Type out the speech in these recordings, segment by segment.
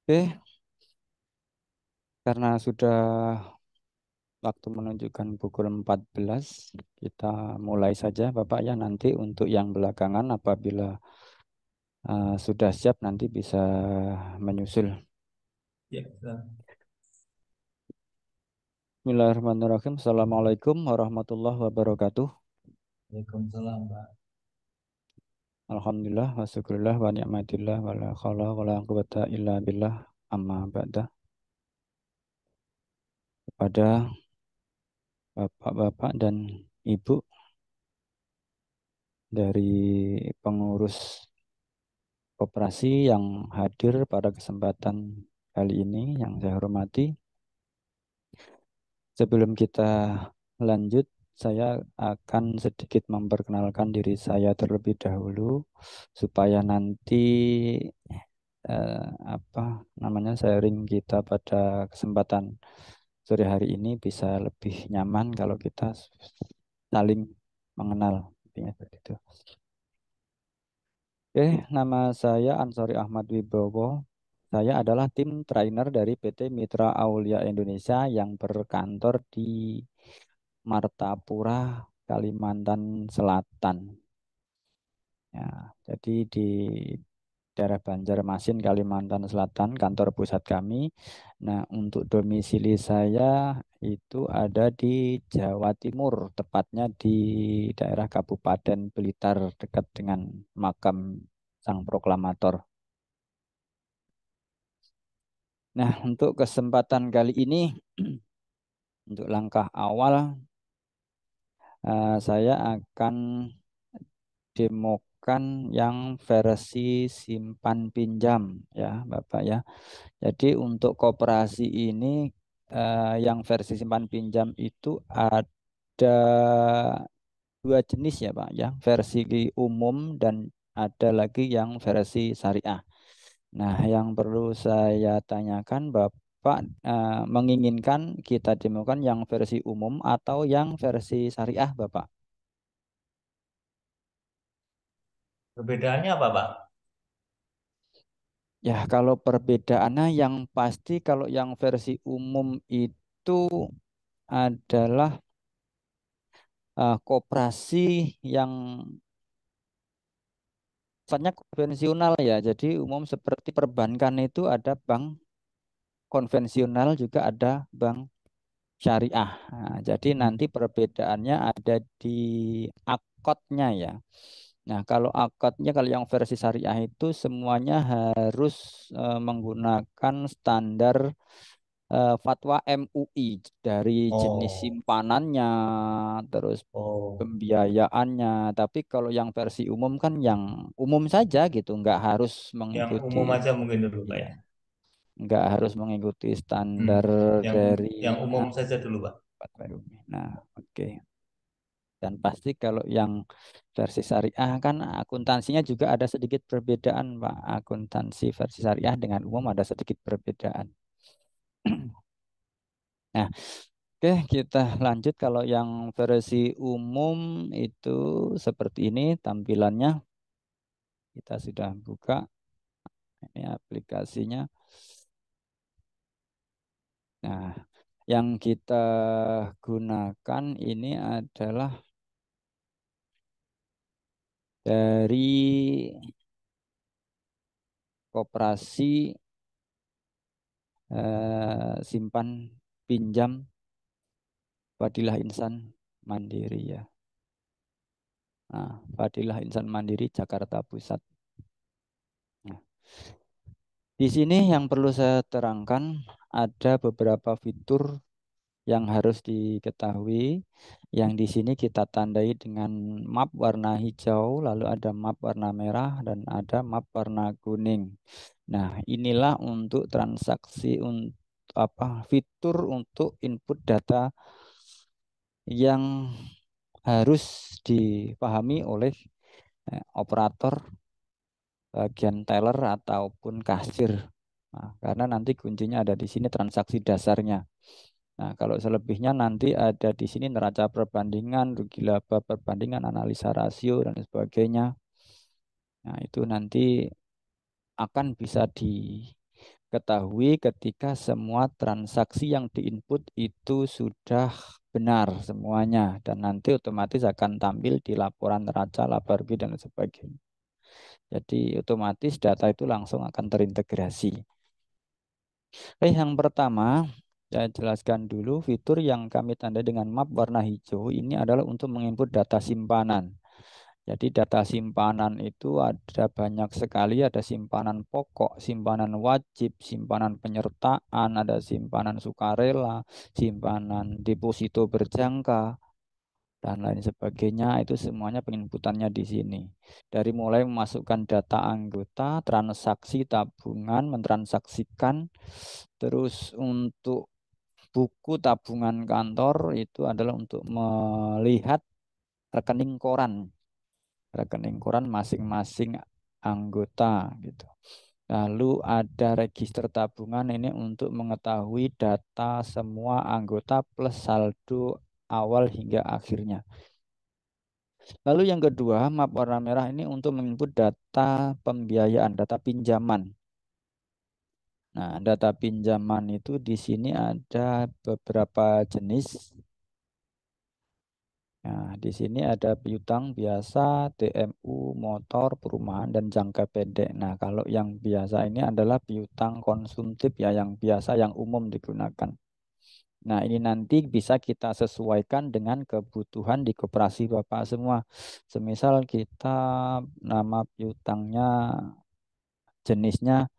Oke, karena sudah waktu menunjukkan pukul 14, kita mulai saja Bapak ya. Nanti untuk yang belakangan apabila sudah siap nanti bisa menyusul. Ya, Bismillahirrahmanirrahim. Assalamualaikum warahmatullahi wabarakatuh. Waalaikumsalam, Pak. Alhamdulillah wa syukurillah wa ni'matillah wa la haula wa la quwata illa billah amma ba'da. Kepada bapak-bapak dan ibu dari pengurus koperasi yang hadir pada kesempatan kali ini yang saya hormati. Sebelum kita lanjut, saya akan sedikit memperkenalkan diri saya terlebih dahulu supaya nanti eh, apa namanya sharing kita pada kesempatan sore hari ini bisa lebih nyaman kalau kita saling mengenal. Intinya seperti itu. Oke, nama saya Ansori Ahmad Wibowo. Saya adalah tim trainer dari PT Mitra Aulia Indonesia yang berkantor di Martapura, Kalimantan Selatan. Ya, jadi di daerah Banjarmasin, Kalimantan Selatan, kantor pusat kami. Nah, untuk domisili saya itu ada di Jawa Timur, tepatnya di daerah Kabupaten Blitar, dekat dengan makam Sang Proklamator. Nah, untuk kesempatan kali ini, untuk langkah awal, saya akan demokan yang versi simpan pinjam ya, Bapak ya. Jadi untuk koperasi ini yang versi simpan pinjam itu ada dua jenis ya Pak ya, versi umum dan ada lagi yang versi syariah. Nah, yang perlu saya tanyakan Bapak menginginkan kita demokan yang versi umum atau yang versi syariah Bapak? Perbedaannya apa, Pak? Ya, kalau perbedaannya yang pasti kalau yang versi umum itu adalah koperasi yang sifatnya konvensional ya. Jadi umum seperti perbankan itu ada bank konvensional juga ada bank syariah. Nah, jadi Hmm. nanti perbedaannya ada di akotnya ya. Nah, kalau akotnya kalau yang versi syariah itu semuanya harus menggunakan standar fatwa MUI dari jenis Oh, simpanannya, terus oh, pembiayaannya. Tapi kalau yang versi umum kan yang umum saja gitu, nggak harus yang mengikuti, umum aja mungkin dulu, Pak ya, ya. nggak harus mengikuti Hmm. standar Yang dari yang umum ah, saja dulu, Pak. fatwa MUI. Nah, oke. Dan pasti kalau yang versi syariah kan akuntansinya juga ada sedikit perbedaan, Pak. Akuntansi versi syariah dengan umum ada sedikit perbedaan. Nah, oke, kita lanjut. Kalau yang versi umum itu seperti ini tampilannya. Kita sudah buka ini aplikasinya. Nah, yang kita gunakan ini adalah dari koperasi simpan pinjam Fadilah Insan Mandiri ya. Nah, Fadilah Insan Mandiri Jakarta Pusat. Nah, di sini yang perlu saya terangkan ada beberapa fitur yang harus diketahui. Yang di sini kita tandai dengan map warna hijau, lalu ada map warna merah dan ada map warna kuning. Nah, inilah untuk transaksi untuk apa fitur untuk input data yang harus dipahami oleh operator bagian teller ataupun kasir. Nah, karena nanti kuncinya ada di sini transaksi dasarnya. Nah, kalau selebihnya nanti ada di sini neraca perbandingan, rugi laba perbandingan, analisa rasio dan sebagainya. Nah, itu nanti akan bisa ketahui ketika semua transaksi yang diinput itu sudah benar semuanya dan nanti otomatis akan tampil di laporan neraca, laba rugi dan sebagainya. Jadi otomatis data itu langsung akan terintegrasi. Yang pertama, saya jelaskan dulu fitur yang kami tandai dengan map warna hijau ini adalah untuk menginput data simpanan. Jadi data simpanan itu ada banyak sekali, ada simpanan pokok, simpanan wajib, simpanan penyertaan, ada simpanan sukarela, simpanan deposito berjangka, dan lain sebagainya. Itu semuanya penginputannya di sini. Dari mulai memasukkan data anggota, transaksi tabungan, mentransaksikan, terus untuk buku tabungan kantor itu adalah untuk melihat rekening koran, masing-masing anggota gitu. Lalu ada register tabungan ini untuk mengetahui data semua anggota plus saldo awal hingga akhirnya. Lalu yang kedua, map warna merah ini untuk menginput data pembiayaan, data pinjaman. Nah, data pinjaman itu di sini ada beberapa jenis. Nah, di sini ada piutang biasa, TMU, motor, perumahan, dan jangka pendek. Nah, kalau yang biasa ini adalah piutang konsumtif ya, yang biasa, yang umum digunakan. Nah, ini nanti bisa kita sesuaikan dengan kebutuhan di koperasi Bapak semua. Semisal kita nama piutangnya jenisnya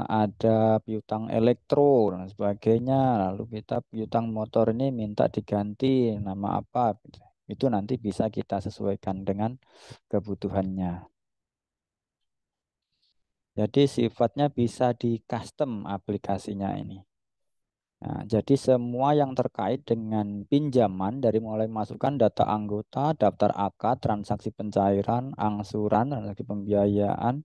ada piutang elektro dan sebagainya. Lalu kita piutang motor ini minta diganti nama apa, gitu. Itu nanti bisa kita sesuaikan dengan kebutuhannya. Jadi sifatnya bisa di custom aplikasinya ini. Nah, jadi semua yang terkait dengan pinjaman dari mulai masukkan data anggota, daftar AK, transaksi pencairan, angsuran, transaksi pembiayaan,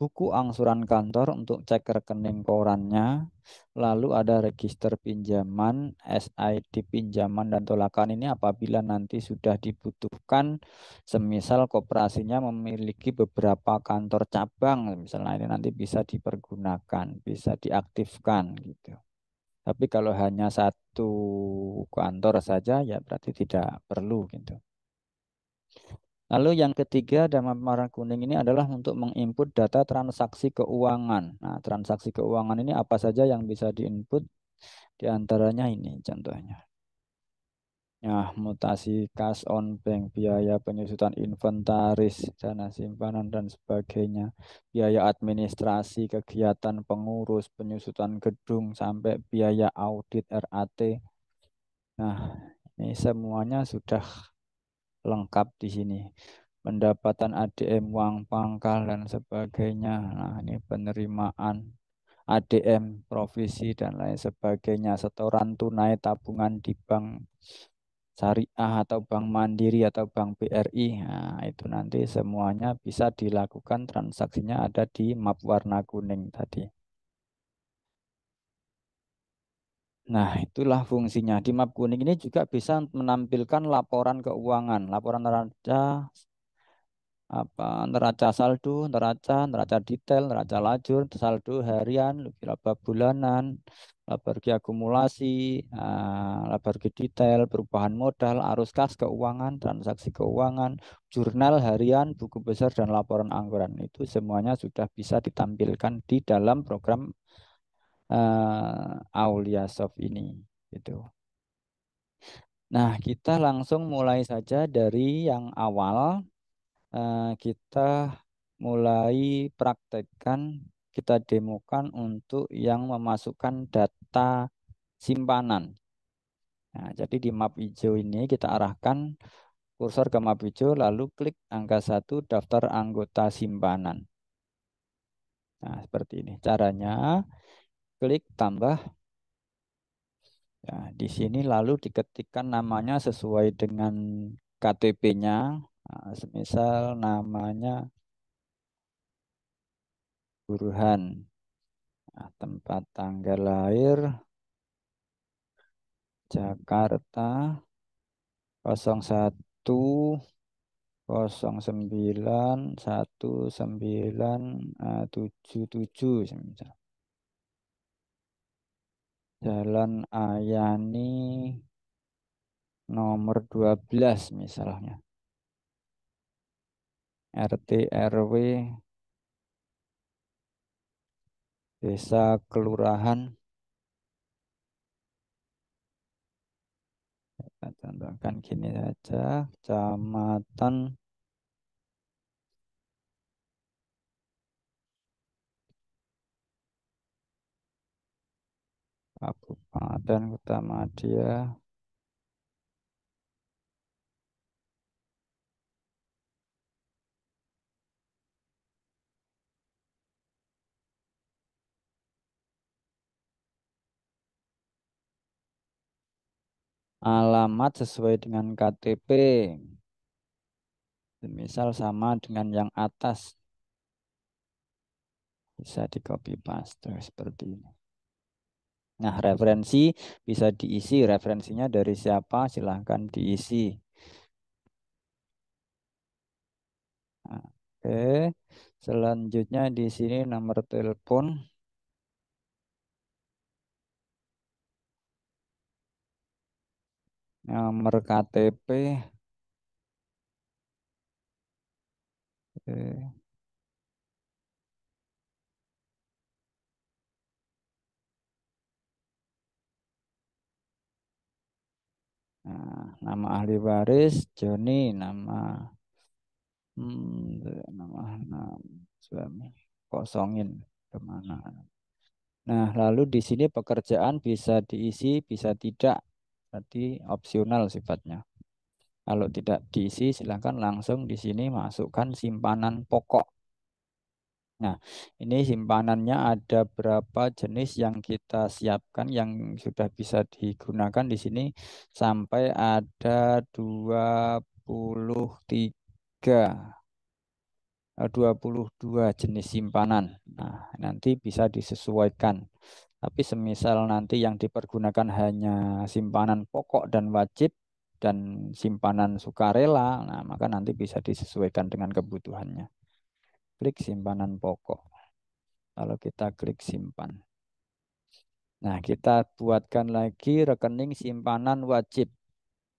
buku angsuran kantor untuk cek rekening korannya, lalu ada register pinjaman, SID pinjaman dan tolakan ini apabila nanti sudah dibutuhkan, semisal koperasinya memiliki beberapa kantor cabang, misalnya ini nanti bisa dipergunakan, bisa diaktifkan gitu. Tapi kalau hanya satu kantor saja ya berarti tidak perlu gitu. Lalu yang ketiga dalam warna kuning ini adalah untuk menginput data transaksi keuangan. Nah, transaksi keuangan ini apa saja yang bisa diinput? Di antaranya ini contohnya. Nah, mutasi kas on bank, biaya penyusutan inventaris, dana simpanan dan sebagainya. Biaya administrasi, kegiatan pengurus, penyusutan gedung sampai biaya audit RAT. Nah, ini semuanya sudah lengkap di sini. Pendapatan ADM, uang pangkal dan sebagainya. Nah, ini penerimaan ADM, provisi dan lain sebagainya. Setoran tunai tabungan di bank syariah atau bank mandiri atau bank BRI. Nah, itu nanti semuanya bisa dilakukan transaksinya ada di map warna kuning tadi. Nah, itulah fungsinya. Di map kuning ini juga bisa menampilkan laporan keuangan, laporan neraca neraca saldo, neraca detail, neraca lajur, saldo harian, laba bulanan, laba rugi akumulasi, laba rugi detail, perubahan modal, arus kas keuangan, transaksi keuangan, jurnal harian, buku besar dan laporan anggaran itu semuanya sudah bisa ditampilkan di dalam program Aulia Soft ini gitu. Nah, kita langsung mulai saja dari yang awal. Kita mulai praktekkan, kita demokan untuk yang memasukkan data simpanan. Nah, jadi di map hijau ini kita arahkan kursor ke map hijau, lalu klik angka 1 daftar anggota simpanan. Nah, seperti ini. Caranya, klik tambah. Ya, di sini lalu diketikkan namanya sesuai dengan KTP-nya. Nah, semisal namanya Burhan. Nah, tempat tanggal lahir Jakarta 01 09 1977 semisal. Jalan Ayani nomor 12 misalnya. RT RW desa kelurahan, kita contohkan gini saja, kecamatan, kabupaten, Kutamadya, alamat sesuai dengan KTP, misal sama dengan yang atas, bisa di copy paste seperti ini. Nah, referensi bisa diisi, referensinya dari siapa, silahkan diisi. Nah, oke, selanjutnya di sini nomor telepon, nomor KTP, oke. Nah, nama ahli waris Joni, nama suami kosongin kemana. Nah, lalu di sini pekerjaan bisa diisi, bisa tidak. Berarti opsional sifatnya. Kalau tidak diisi, silakan langsung di sini masukkan simpanan pokok. Nah, ini simpanannya ada berapa jenis yang kita siapkan yang sudah bisa digunakan di sini sampai ada 23, 22 jenis simpanan. Nah, nanti bisa disesuaikan. Tapi semisal nanti yang dipergunakan hanya simpanan pokok dan wajib dan simpanan sukarela, nah maka nanti bisa disesuaikan dengan kebutuhannya. Klik simpanan pokok. Kalau kita klik simpan. Nah, kita buatkan lagi rekening simpanan wajib.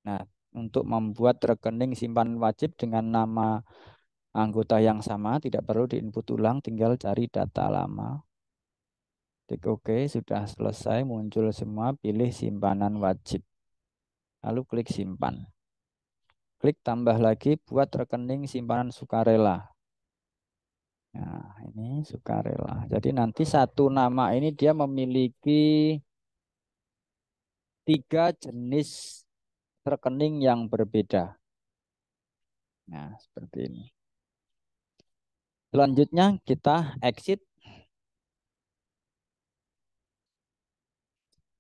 Nah, untuk membuat rekening simpanan wajib dengan nama anggota yang sama, tidak perlu diinput ulang, tinggal cari data lama. Klik OK, sudah selesai, muncul semua, pilih simpanan wajib. Lalu klik simpan. Klik tambah lagi buat rekening simpanan sukarela. Nah, ini sukarela. Jadi nanti satu nama ini dia memiliki 3 jenis rekening yang berbeda. Nah, seperti ini. Selanjutnya kita exit.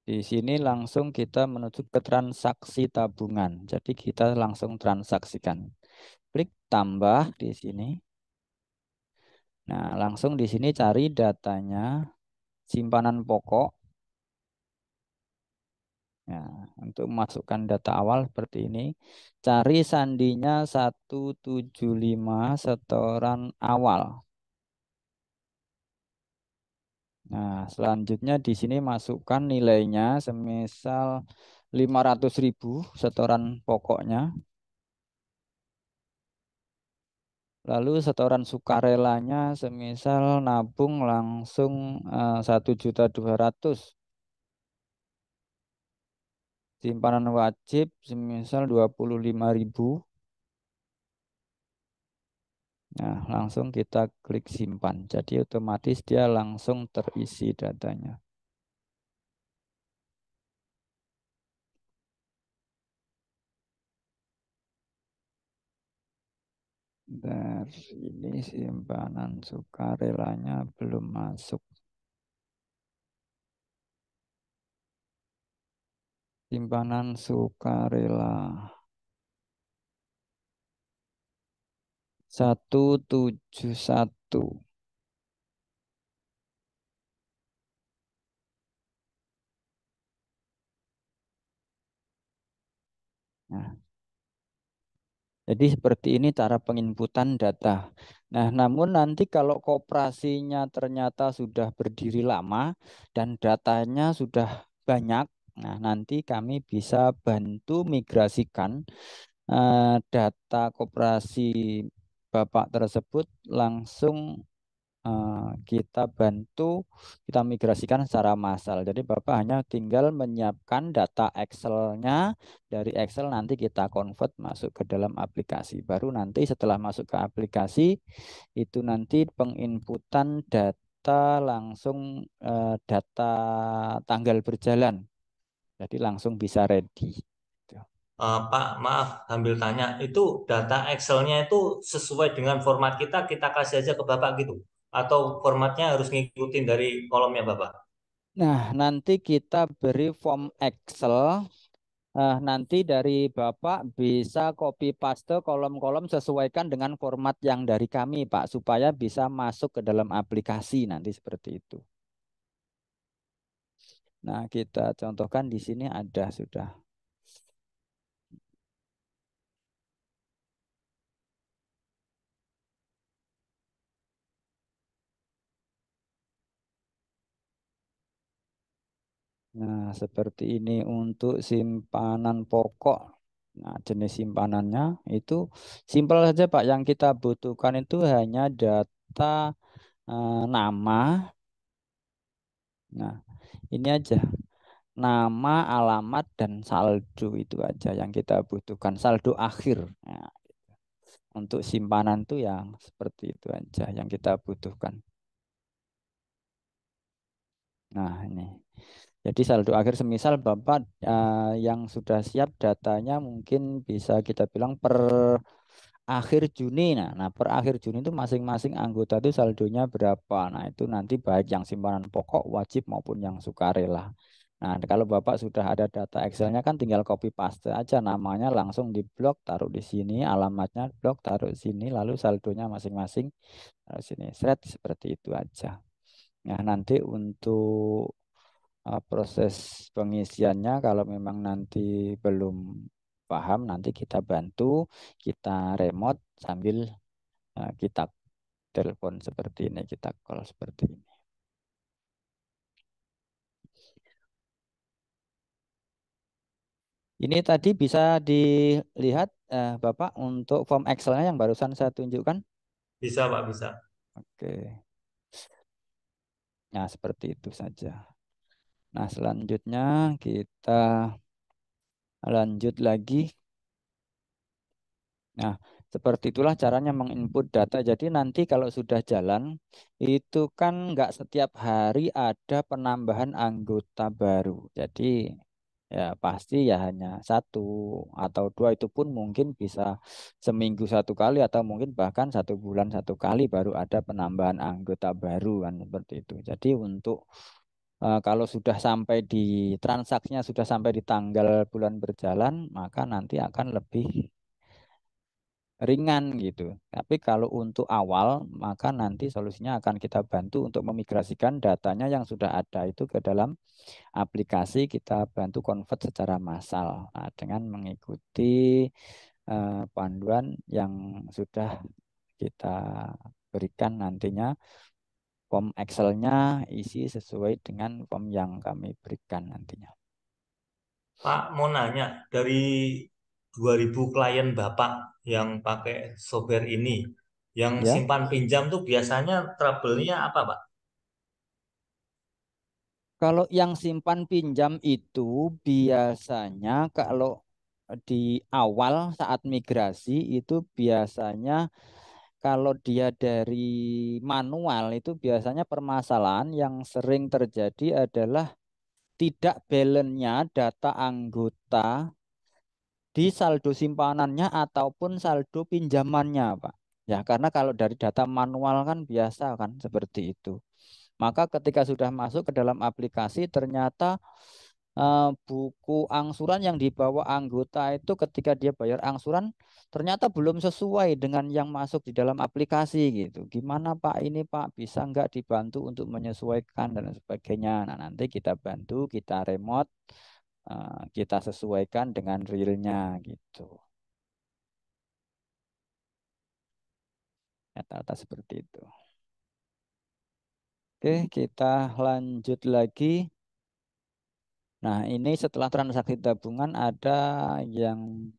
Di sini langsung kita menuju ke transaksi tabungan. Jadi kita langsung transaksikan. Klik tambah di sini. Nah, langsung di sini cari datanya, simpanan pokok. Ya, untuk memasukkan data awal seperti ini, cari sandinya 175 setoran awal. Nah, selanjutnya di sini masukkan nilainya semisal 500.000 setoran pokoknya. Lalu setoran sukarelanya semisal nabung langsung 1.200.000. Simpanan wajib semisal 25.000. Nah, langsung kita klik simpan. Jadi otomatis dia langsung terisi datanya. Dari ini simpanan sukarelanya belum masuk. Simpanan sukarela 171. Nah, jadi seperti ini cara penginputan data. Nah, namun nanti kalau koperasinya ternyata sudah berdiri lama dan datanya sudah banyak. Nah, nanti kami bisa bantu migrasikan data koperasi Bapak tersebut langsung kita bantu, kita migrasikan secara massal. Jadi Bapak hanya tinggal menyiapkan data Excel-nya, dari Excel nanti kita convert masuk ke dalam aplikasi. Baru nanti setelah masuk ke aplikasi, itu nanti penginputan data langsung data tanggal berjalan. Jadi langsung bisa ready. Gitu. Pak, maaf, sambil tanya, itu data Excel-nya itu sesuai dengan format kita, kita kasih aja ke Bapak gitu? Atau formatnya harus ngikutin dari kolomnya Bapak? Nah, nanti kita beri form Excel. Nanti dari Bapak bisa copy paste kolom-kolom sesuaikan dengan format yang dari kami, Pak, supaya bisa masuk ke dalam aplikasi nanti seperti itu. Nah, kita contohkan di sini ada sudah. Nah, seperti ini untuk simpanan pokok. Nah, jenis simpanannya itu simpel saja, Pak. Yang kita butuhkan itu hanya data nama. Nah, ini aja. Nama, alamat, dan saldo itu aja yang kita butuhkan. Saldo akhir. Nah, untuk simpanan tuh yang seperti itu aja yang kita butuhkan. Nah, ini. Jadi saldo akhir semisal Bapak yang sudah siap datanya mungkin bisa kita bilang per akhir Juni. Nah, per akhir Juni itu masing-masing anggota itu saldonya berapa. Nah, itu nanti baik yang simpanan pokok, wajib maupun yang sukarela. Nah, kalau Bapak sudah ada data Excelnya kan tinggal copy paste aja namanya langsung di blok, taruh di sini, alamatnya blok, taruh di sini, lalu saldonya masing-masing taruh sini. Seret seperti itu aja. Nah, nanti untuk proses pengisiannya kalau memang nanti belum paham nanti kita bantu, kita remote sambil kita telepon seperti ini, kita call seperti ini. Ini tadi bisa dilihat Bapak untuk form Excel-nya yang barusan saya tunjukkan. Bisa Pak, bisa. Oke. Nah, seperti itu saja. Nah, selanjutnya kita lanjut lagi. Nah, seperti itulah caranya menginput data. Jadi nanti kalau sudah jalan, itu kan nggak setiap hari ada penambahan anggota baru. Jadi ya pasti ya hanya satu atau dua itu pun mungkin bisa seminggu satu kali atau mungkin bahkan 1 bulan satu kali baru ada penambahan anggota baru kan seperti itu. Jadi untuk kalau sudah sampai di transaksinya sudah sampai di tanggal bulan berjalan, maka nanti akan lebih ringan gitu. Tapi kalau untuk awal, maka nanti solusinya akan kita bantu untuk memigrasikan datanya yang sudah ada itu ke dalam aplikasi, kita bantu convert secara massal. Nah, dengan mengikuti panduan yang sudah kita berikan nantinya, form Excel-nya isi sesuai dengan form yang kami berikan nantinya. Pak, mau nanya, dari 2000 klien Bapak yang pakai software ini, yang Ya, simpan pinjam tuh biasanya trouble-nya apa Pak? kalau yang simpan pinjam itu biasanya kalau di awal saat migrasi itu biasanya kalau dia dari manual itu biasanya permasalahan yang sering terjadi adalah tidak balance-nya data anggota di saldo simpanannya ataupun saldo pinjamannya, Pak. Ya, karena kalau dari data manual kan biasa kan seperti itu. Maka ketika sudah masuk ke dalam aplikasi ternyata buku angsuran yang dibawa anggota itu ketika dia bayar angsuran ternyata belum sesuai dengan yang masuk di dalam aplikasi gitu. Gimana Pak ini Pak bisa nggak dibantu untuk menyesuaikan dan sebagainya. Nah nanti kita bantu, kita remote, kita sesuaikan dengan realnya gitu. Rata-rata seperti itu. Oke, kita lanjut lagi. Nah, ini setelah transaksi tabungan ada yang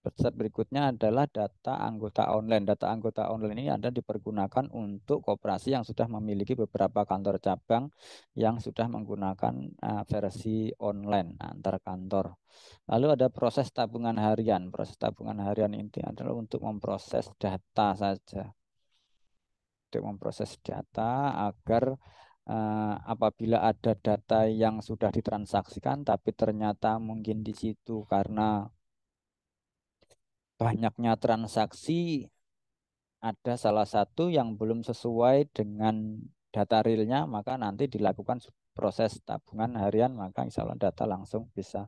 step berikutnya adalah data anggota online. Data anggota online ini ada dipergunakan untuk koperasi yang sudah memiliki beberapa kantor cabang yang sudah menggunakan versi online antar kantor. Lalu ada proses tabungan harian. Proses tabungan harian ini adalah untuk memproses data saja. Untuk memproses data agar apabila ada data yang sudah ditransaksikan tapi ternyata mungkin di situ karena banyaknya transaksi ada salah satu yang belum sesuai dengan data realnya, maka nanti dilakukan proses tabungan harian, maka insya Allah data langsung bisa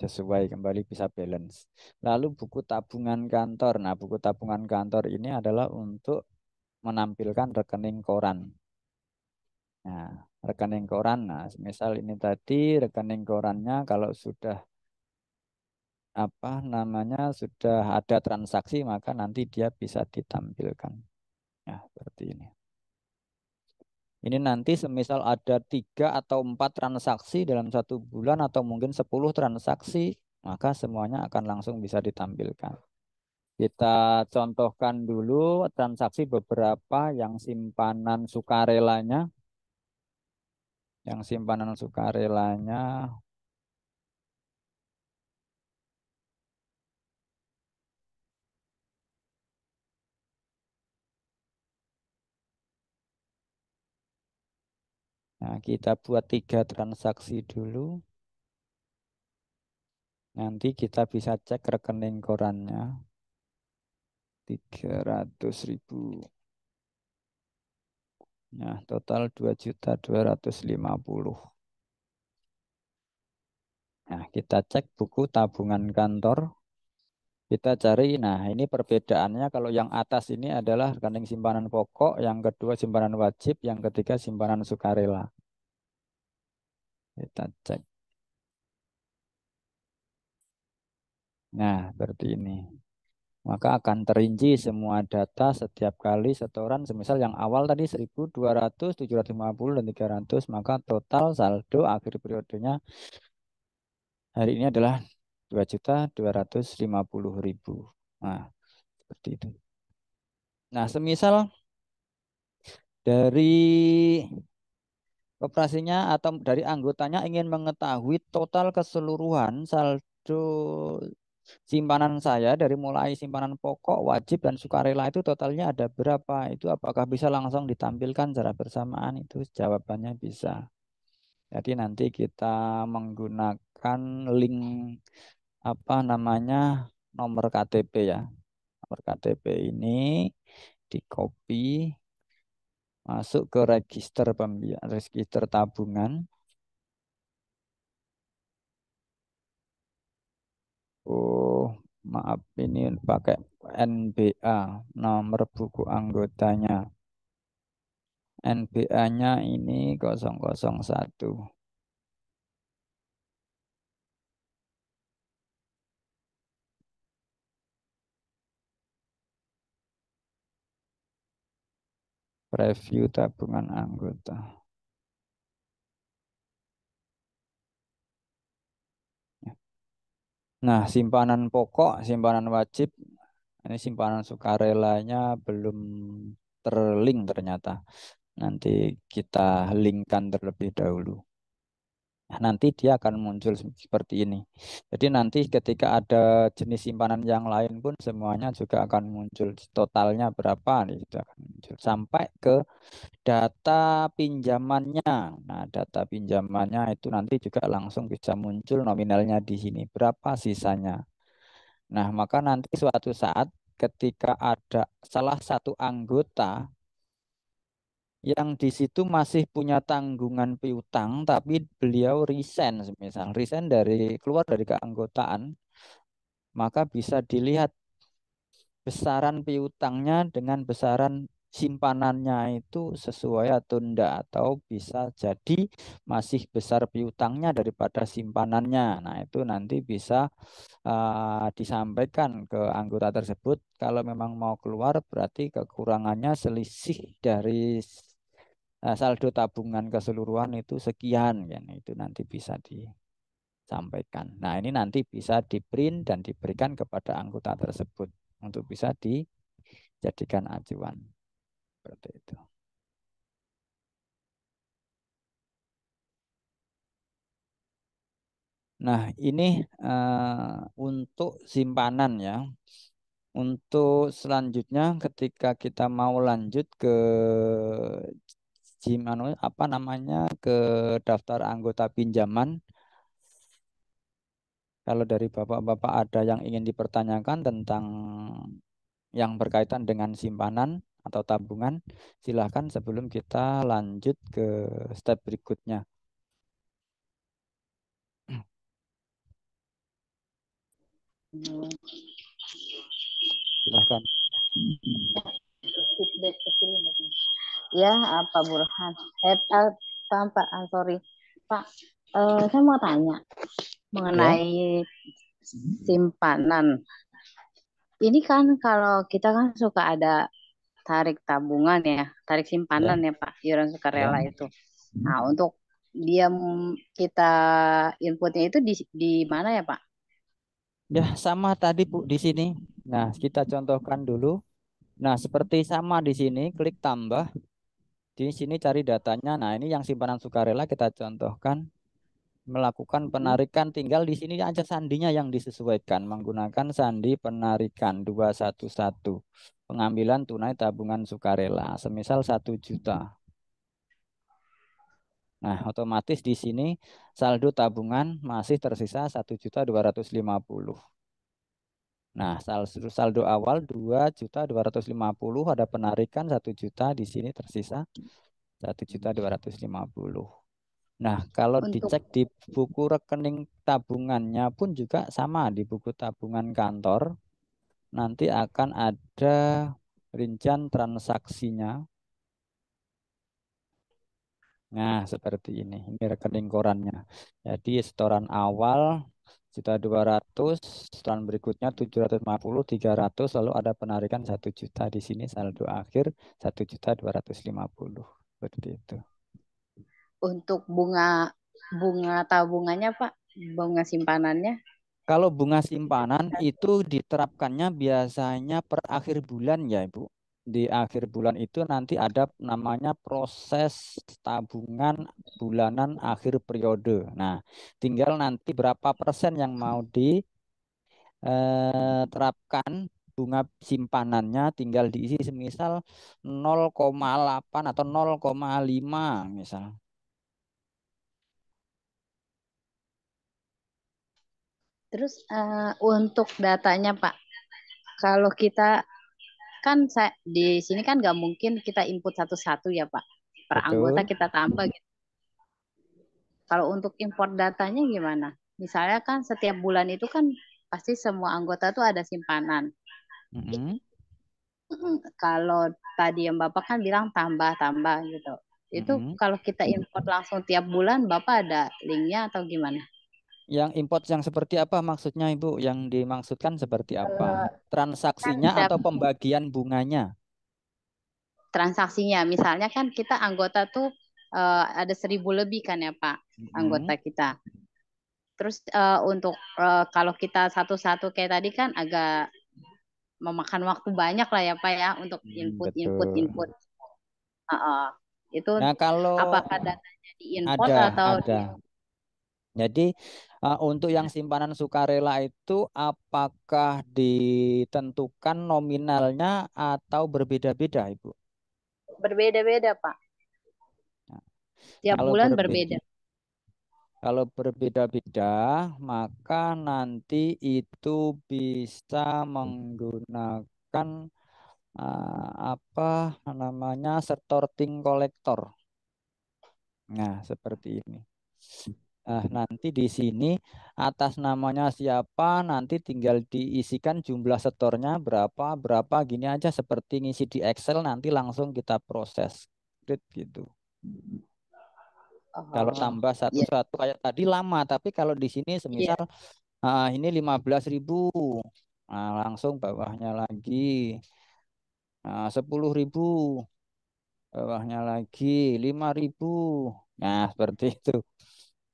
sesuai kembali, bisa balance. Lalu buku tabungan kantor. Nah, buku tabungan kantor ini adalah untuk menampilkan rekening koran. Nah, rekening koran, nah, misal ini tadi rekening korannya kalau sudah apa namanya sudah ada transaksi, maka nanti dia bisa ditampilkan. Nah, seperti ini. Ini nanti semisal ada 3 atau 4 transaksi dalam 1 bulan atau mungkin 10 transaksi, maka semuanya akan langsung bisa ditampilkan. Kita contohkan dulu transaksi beberapa yang simpanan sukarelanya. Yang simpanan sukarelanya, nah kita buat 3 transaksi dulu. Nanti kita bisa cek rekening korannya. 300.000. Nah, total 2.250.000. Nah, kita cek buku tabungan kantor. Kita cari, nah ini perbedaannya kalau yang atas ini adalah rekening simpanan pokok, yang kedua simpanan wajib, yang ketiga simpanan sukarela. Kita cek. Nah, seperti ini. Maka akan terinci semua data setiap kali setoran. Semisal yang awal tadi 1.200, 750, dan 300, maka total saldo akhir periodenya hari ini adalah 2.250.000. Nah, seperti itu. Nah, semisal dari operasinya atau dari anggotanya ingin mengetahui total keseluruhan saldo simpanan saya dari mulai simpanan pokok, wajib, dan sukarela itu totalnya ada berapa? Itu apakah bisa langsung ditampilkan secara bersamaan? Itu jawabannya bisa. Jadi nanti kita menggunakan link apa namanya nomor KTP ya. Nomor KTP ini di copy masuk ke register tabungan. Oh, maaf ini pakai NBA, nomor buku anggotanya. NBA-nya ini 001. Review tabungan anggota. Nah, simpanan pokok, simpanan wajib, ini simpanan sukarelanya belum terlink ternyata. Nanti kita linkkan terlebih dahulu. Nah, nanti dia akan muncul seperti ini. Jadi nanti ketika ada jenis simpanan yang lain pun semuanya juga akan muncul totalnya berapa nih, itu akan muncul sampai ke data pinjamannya. Nah, data pinjamannya itu nanti juga langsung bisa muncul nominalnya di sini berapa sisanya. Nah, maka nanti suatu saat ketika ada salah satu anggota yang di situ masih punya tanggungan piutang, tapi beliau resign, misal resign dari keluar dari keanggotaan, maka bisa dilihat besaran piutangnya dengan besaran simpanannya itu sesuai atau enggak, atau bisa jadi masih besar piutangnya daripada simpanannya. Nah, itu nanti bisa disampaikan ke anggota tersebut. Kalau memang mau keluar berarti kekurangannya selisih dari saldo tabungan keseluruhan itu sekian kan, itu nanti bisa disampaikan. Nah, ini nanti bisa di-print dan diberikan kepada anggota tersebut untuk bisa dijadikan acuan. Seperti itu. Nah, ini untuk simpanan ya. Untuk selanjutnya ketika kita mau lanjut ke apa namanya ke daftar anggota pinjaman, kalau dari Bapak-bapak ada yang ingin dipertanyakan tentang yang berkaitan dengan simpanan atau tabungan, silahkan sebelum kita lanjut ke step berikutnya. Silahkan. Feedback ke sini. Ya, Pak Burhan. Pak, sorry. Pak, saya mau tanya Ya, mengenai simpanan. Ini kan kalau kita kan suka ada tarik tabungan ya, tarik ya, simpanan ya Pak, iuran ya. sukarela itu. Nah, untuk dia kita inputnya itu di mana ya Pak? Ya, sama tadi Bu di sini. Nah, kita contohkan dulu. Nah, seperti sama di sini, klik tambah. Di sini cari datanya. Nah, ini yang simpanan sukarela kita contohkan. Melakukan penarikan, tinggal di sini aja sandinya yang disesuaikan. Menggunakan sandi penarikan 211. Pengambilan tunai tabungan sukarela. Semisal 1 juta. Nah, otomatis di sini saldo tabungan masih tersisa 1.250.000. Nah, saldo awal 2.250.000, ada penarikan 1 juta, di sini tersisa 1.250.000. Nah, kalau Untuk dicek di buku rekening tabungannya pun juga sama, di buku tabungan kantor nanti akan ada rincian transaksinya. Nah, seperti ini. Ini rekening korannya. Jadi setoran awal 1.200.000, setoran berikutnya 750, 300, lalu ada penarikan 1 juta, di sini saldo akhir 1.250.000. Seperti itu. untuk bunga bunga tabungannya Pak, bunga simpanannya Kalau bunga simpanan itu diterapkannya biasanya per akhir bulan ya Ibu. Di akhir bulan itu nanti ada namanya proses tabungan bulanan akhir periode. Nah, tinggal nanti berapa persen yang mau diterapkan bunga simpanannya, tinggal diisi semisal 0,8 atau 0,5 misal. terus untuk datanya Pak, kalau kita kan saya, di sini kan nggak mungkin kita input satu-satu ya Pak. Per anggota Betul. kita tambah gitu. Kalau untuk import datanya gimana? Misalnya kan setiap bulan itu kan pasti semua anggota tuh ada simpanan. Mm-mm. Kalau tadi yang Bapak kan bilang tambah-tambah gitu. Itu Mm-mm. kalau kita import langsung tiap bulan, Bapak ada linknya atau gimana? Yang import yang seperti apa maksudnya Ibu? Yang dimaksudkan seperti apa? Kan Transaksinya tiap atau pembagian bunganya? transaksinya, misalnya kan kita anggota tuh ada 1.000 lebih kan ya Pak, anggota Mm-mm. kita. Terus untuk kalau kita satu-satu kayak tadi kan agak memakan waktu banyak lah ya Pak ya untuk input input Betul. input. Heeh. Itu Nah, kalau apakah datanya diimport atau ada. Jadi untuk yang simpanan sukarela itu apakah ditentukan nominalnya atau berbeda-beda, Ibu? berbeda-beda Pak? Nah, Tiap kalau bulan berbeda berbeda. Kalau berbeda-beda, maka nanti itu bisa menggunakan apa namanya sorting kolektor. Nah, seperti ini. Nah, nanti di sini atas namanya siapa, nanti tinggal diisikan jumlah setornya berapa, berapa gini aja, seperti ngisi di Excel, nanti langsung kita proses. Gitu. Kalau Oh, tambah iya, satu-satu kayak tadi lama, tapi kalau di sini iya. semisal ini 15.000. Nah, langsung bawahnya lagi 10.000. bawahnya lagi 5.000. Nah, seperti itu.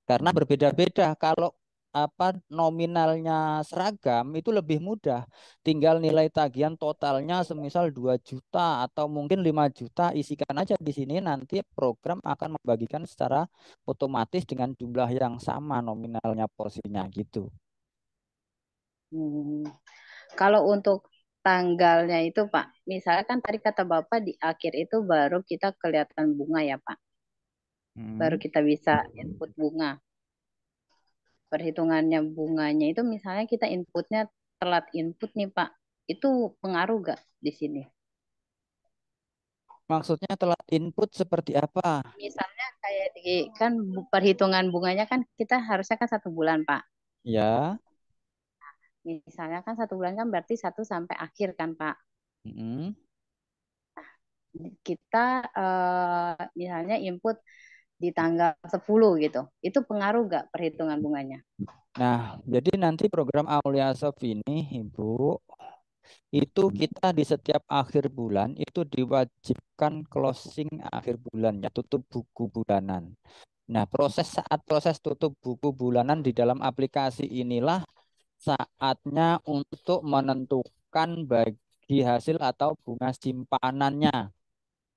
Karena berbeda-beda. Kalau apa nominalnya seragam itu lebih mudah. Tinggal nilai tagihan totalnya semisal 2 juta atau mungkin 5 juta, isikan aja di sini nanti program akan membagikan secara otomatis dengan jumlah yang sama nominalnya porsinya gitu. Hmm. Kalau untuk tanggalnya itu Pak, misalnya kan tadi kata Bapak di akhir itu baru kita kelihatan bunga ya Pak, baru Hmm. kita bisa input bunga. Perhitungannya bunganya itu misalnya kita inputnya telat input nih Pak, itu pengaruh gak di sini? Maksudnya telat input seperti apa? Misalnya kayak di kan perhitungan bunganya kan kita harusnya kan 1 bulan Pak. Ya. Misalnya kan 1 bulan kan berarti 1 sampai akhir kan Pak. Hmm. Kita misalnya input di tanggal 10 gitu. Itu pengaruh gak perhitungan bunganya? Nah, jadi nanti program Aulia Soft ini, Ibu, itu kita di setiap akhir bulan itu diwajibkan closing akhir bulan ya, tutup buku bulanan. Nah, saat proses tutup buku bulanan di dalam aplikasi inilah saatnya untuk menentukan bagi hasil atau bunga simpanannya.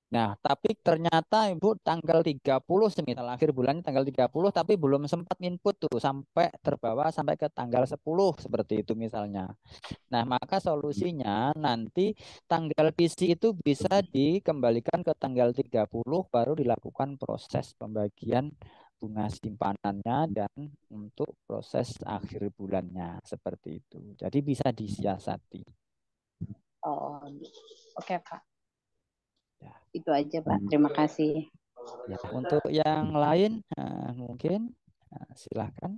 Nah, tapi ternyata Ibu tanggal 30 semisal akhir bulannya tanggal 30 tapi belum sempat input tuh sampai terbawa sampai ke tanggal 10 seperti itu misalnya. Nah, maka solusinya nanti tanggal PC itu bisa dikembalikan ke tanggal 30 baru dilakukan proses pembagian bunga simpanannya dan untuk proses akhir bulannya seperti itu. Jadi bisa disiasati. Oh, oke Pak. Ya, Itu aja Pak. Terima kasih. ya. Untuk yang lain mungkin silahkan.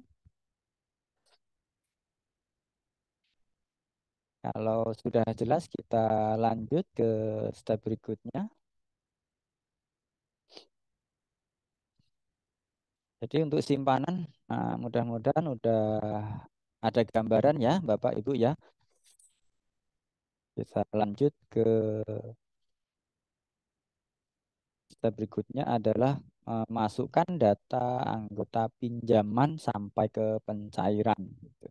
Kalau sudah jelas kita lanjut ke step berikutnya. Jadi untuk simpanan, mudah-mudahan udah ada gambaran ya, Bapak Ibu ya. Kita lanjut ke step berikutnya adalah masukkan data anggota pinjaman sampai ke pencairan, gitu.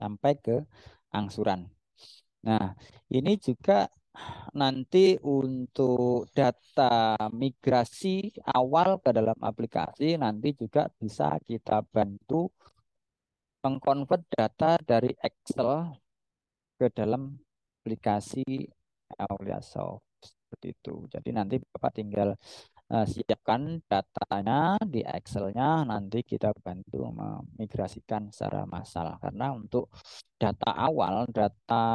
Sampai ke angsuran. Nah, ini juga nanti untuk data migrasi awal ke dalam aplikasi nanti juga bisa kita bantu mengkonvert data dari Excel ke dalam aplikasi Aulia Soft seperti itu. Jadi nanti Bapak tinggal siapkan datanya di Excel-nya, nanti kita bantu memigrasikan secara massal. Karena untuk data awal, data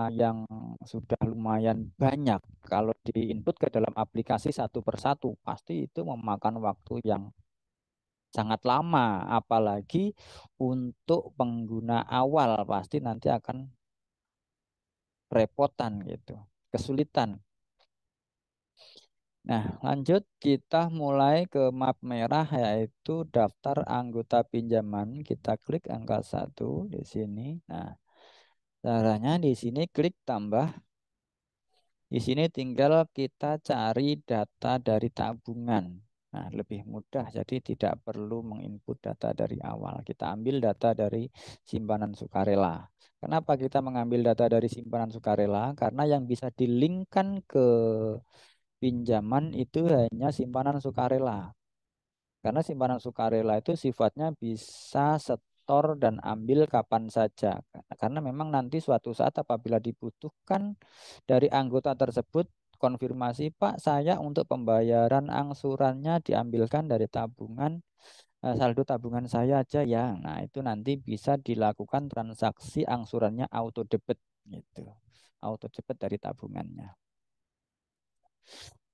yang sudah lumayan banyak, kalau diinput ke dalam aplikasi satu persatu, pasti itu memakan waktu yang sangat lama. Apalagi untuk pengguna awal, pasti nanti akan repotan gitu, kesulitan. Nah, lanjut kita mulai ke map merah yaitu daftar anggota pinjaman. Kita klik angka 1 di sini. Nah, caranya di sini klik tambah. Di sini tinggal kita cari data dari tabungan. Nah, lebih mudah jadi tidak perlu menginput data dari awal. Kita ambil data dari simpanan sukarela. Kenapa kita mengambil data dari simpanan sukarela? Karena yang bisa dilinkkan ke pinjaman itu hanya simpanan sukarela. Karena simpanan sukarela itu sifatnya bisa setor dan ambil kapan saja. Karena memang nanti suatu saat apabila dibutuhkan dari anggota tersebut konfirmasi, Pak, saya untuk pembayaran angsurannya diambilkan dari tabungan, saldo tabungan saya aja ya. Nah, itu nanti bisa dilakukan transaksi angsurannya auto debit gitu. Auto debit dari tabungannya.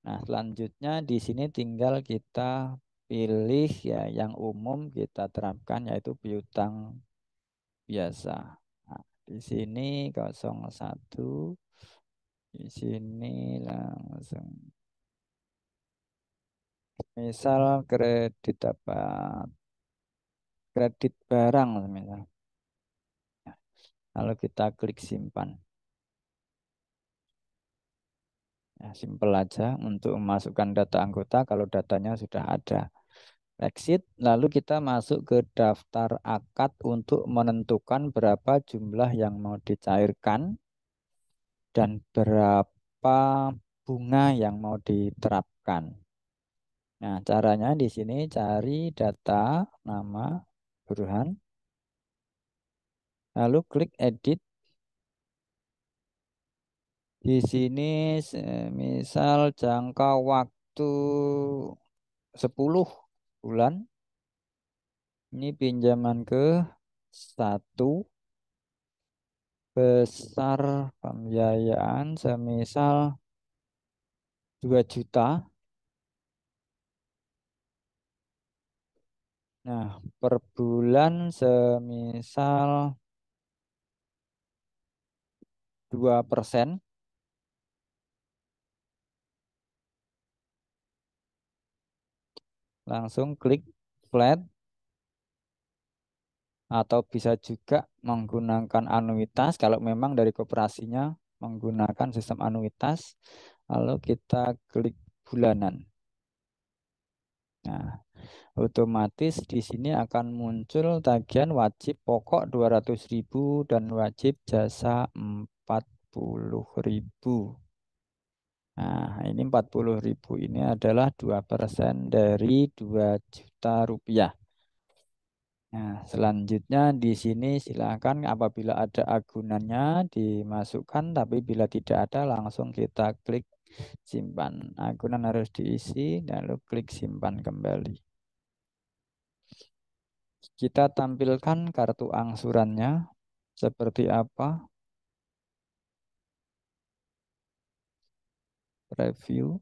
Nah, selanjutnya di sini tinggal kita pilih ya yang umum kita terapkan yaitu piutang biasa. Nah, di sini 01, di sini langsung misal kredit apa? Kredit barang misal. Lalu kita klik simpan. Ya, simpel aja untuk memasukkan data anggota kalau datanya sudah ada. Exit, lalu kita masuk ke daftar akad untuk menentukan berapa jumlah yang mau dicairkan dan berapa bunga yang mau diterapkan. Nah, caranya di sini cari data nama Burhan, lalu klik edit. Di sini misal jangka waktu 10 bulan. Ini pinjaman ke 1, besar pembiayaan semisal 2 juta. Nah, per bulan semisal 2%. Langsung klik flat, atau bisa juga menggunakan anuitas kalau memang dari koperasinya menggunakan sistem anuitas. Lalu kita klik bulanan. Nah, otomatis di sini akan muncul tagihan wajib pokok 200.000 dan wajib jasa 40.000. Nah, ini 40.000 ini adalah 2% dari 2 juta rupiah. Nah, selanjutnya di sini silakan apabila ada agunannya dimasukkan, tapi bila tidak ada langsung kita klik simpan. Agunan harus diisi, lalu klik simpan kembali. Kita tampilkan kartu angsurannya seperti apa. Review.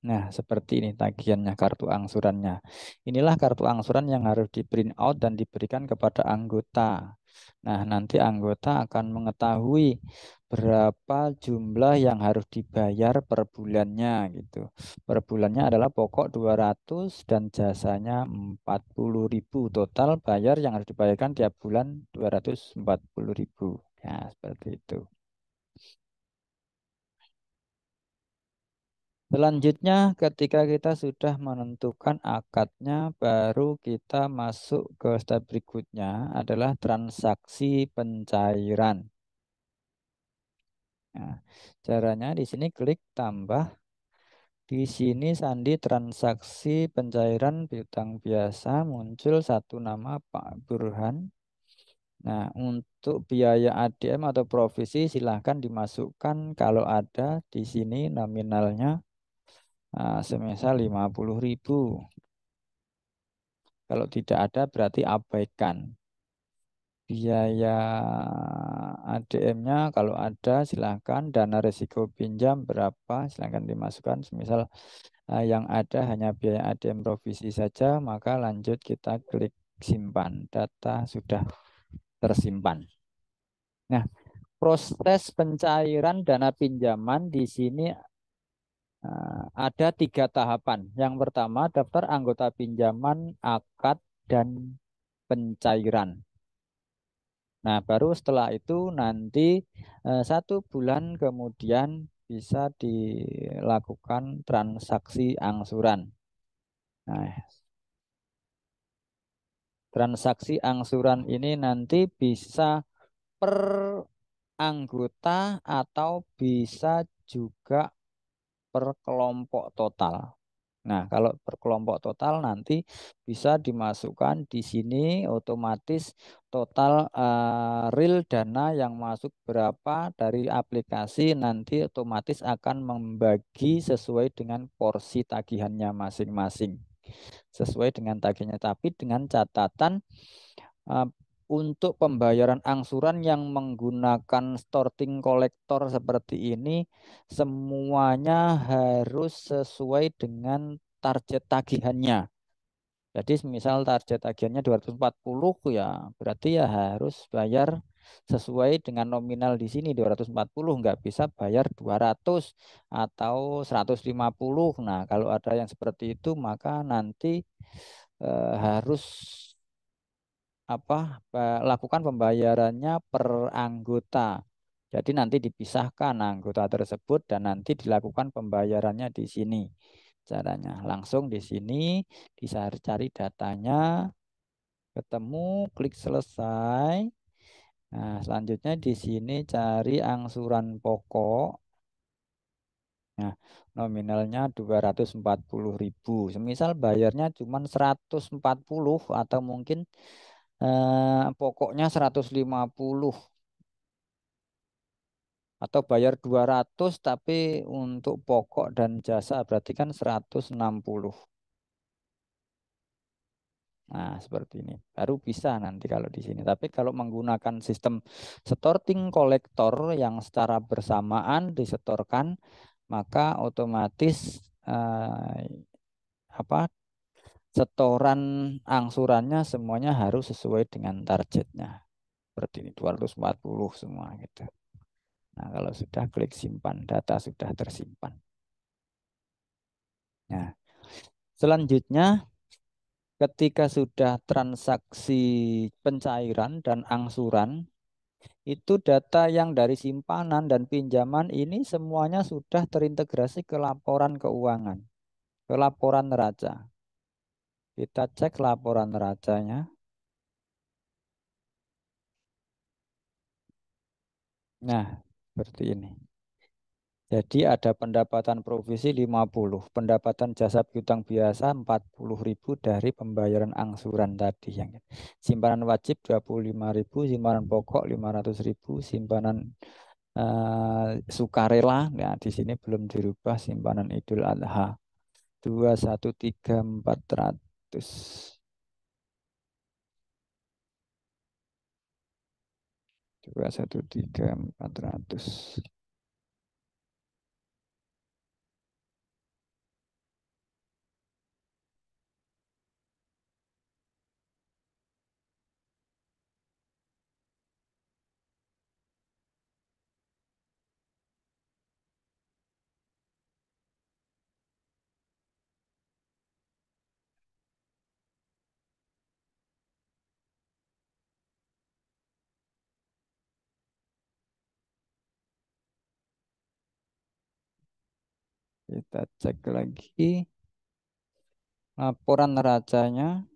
Nah, seperti ini tagihannya, kartu angsurannya. Inilah kartu angsuran yang harus di print out dan diberikan kepada anggota. Nah, nanti anggota akan mengetahui berapa jumlah yang harus dibayar per bulannya gitu. Per bulannya adalah pokok 200 dan jasanya 40.000. Total bayar yang harus dibayarkan tiap bulan 240.000. Nah, seperti itu. Selanjutnya, ketika kita sudah menentukan akadnya, baru kita masuk ke step berikutnya adalah transaksi pencairan. Nah, caranya di sini klik tambah. Di sini sandi transaksi pencairan piutang biasa, muncul satu nama Pak Burhan. Nah, untuk biaya ADM atau provisi silahkan dimasukkan kalau ada di sini nominalnya. Semisal 50.000. Kalau tidak ada berarti abaikan. Biaya ADM-nya kalau ada silahkan. Dana risiko pinjam berapa silahkan dimasukkan. Semisal yang ada hanya biaya ADM provisi saja, maka lanjut kita klik simpan. Data sudah tersimpan. Nah, proses pencairan dana pinjaman di sini ada 3 tahapan. Yang pertama, daftar anggota pinjaman, akad, dan pencairan. Nah, baru setelah itu nanti 1 bulan kemudian bisa dilakukan transaksi angsuran. Nah, transaksi angsuran ini nanti bisa per anggota atau bisa juga per kelompok total. Nah, kalau per kelompok total nanti bisa dimasukkan di sini otomatis total real dana yang masuk berapa dari aplikasi, nanti otomatis akan membagi sesuai dengan porsi tagihannya masing-masing. Sesuai dengan tagihannya, tapi dengan catatan uh, untuk pembayaran angsuran yang menggunakan storting kolektor seperti ini, semuanya harus sesuai dengan target tagihannya. Jadi misal target tagihannya 240 ya, berarti ya harus bayar sesuai dengan nominal di sini 240, nggak bisa bayar 200 atau 150. Nah, kalau ada yang seperti itu maka nanti harus lakukan pembayarannya per anggota. Jadi nanti dipisahkan anggota tersebut dan nanti dilakukan pembayarannya di sini. Caranya langsung di sini dicari datanya, ketemu, klik selesai. Nah, selanjutnya di sini cari angsuran pokok. Nah, nominalnya 240.000. Semisal bayarnya cuma 140 atau mungkin pokoknya 150 atau bayar 200 tapi untuk pokok dan jasa berarti kan 160. Nah, seperti ini. Baru bisa nanti kalau di sini. Tapi kalau menggunakan sistem sorting kolektor yang secara bersamaan disetorkan, maka otomatis apa setoran angsurannya semuanya harus sesuai dengan targetnya. Seperti ini 240 semua gitu. Nah, kalau sudah klik simpan, data sudah tersimpan. Nah, selanjutnya ketika sudah transaksi pencairan dan angsuran, itu data yang dari simpanan dan pinjaman ini semuanya sudah terintegrasi ke laporan keuangan, ke laporan neraca. Kita cek laporan neracanya. Nah, seperti ini. Jadi ada pendapatan provisi 50, pendapatan jasa piutang biasa 40.000 dari pembayaran angsuran tadi yang simpanan wajib 25.000, simpanan pokok 500.000, simpanan sukarela. Nah, di sini belum dirubah simpanan Idul Adha 213.400. 213.400. Kita cek lagi laporan neracanya.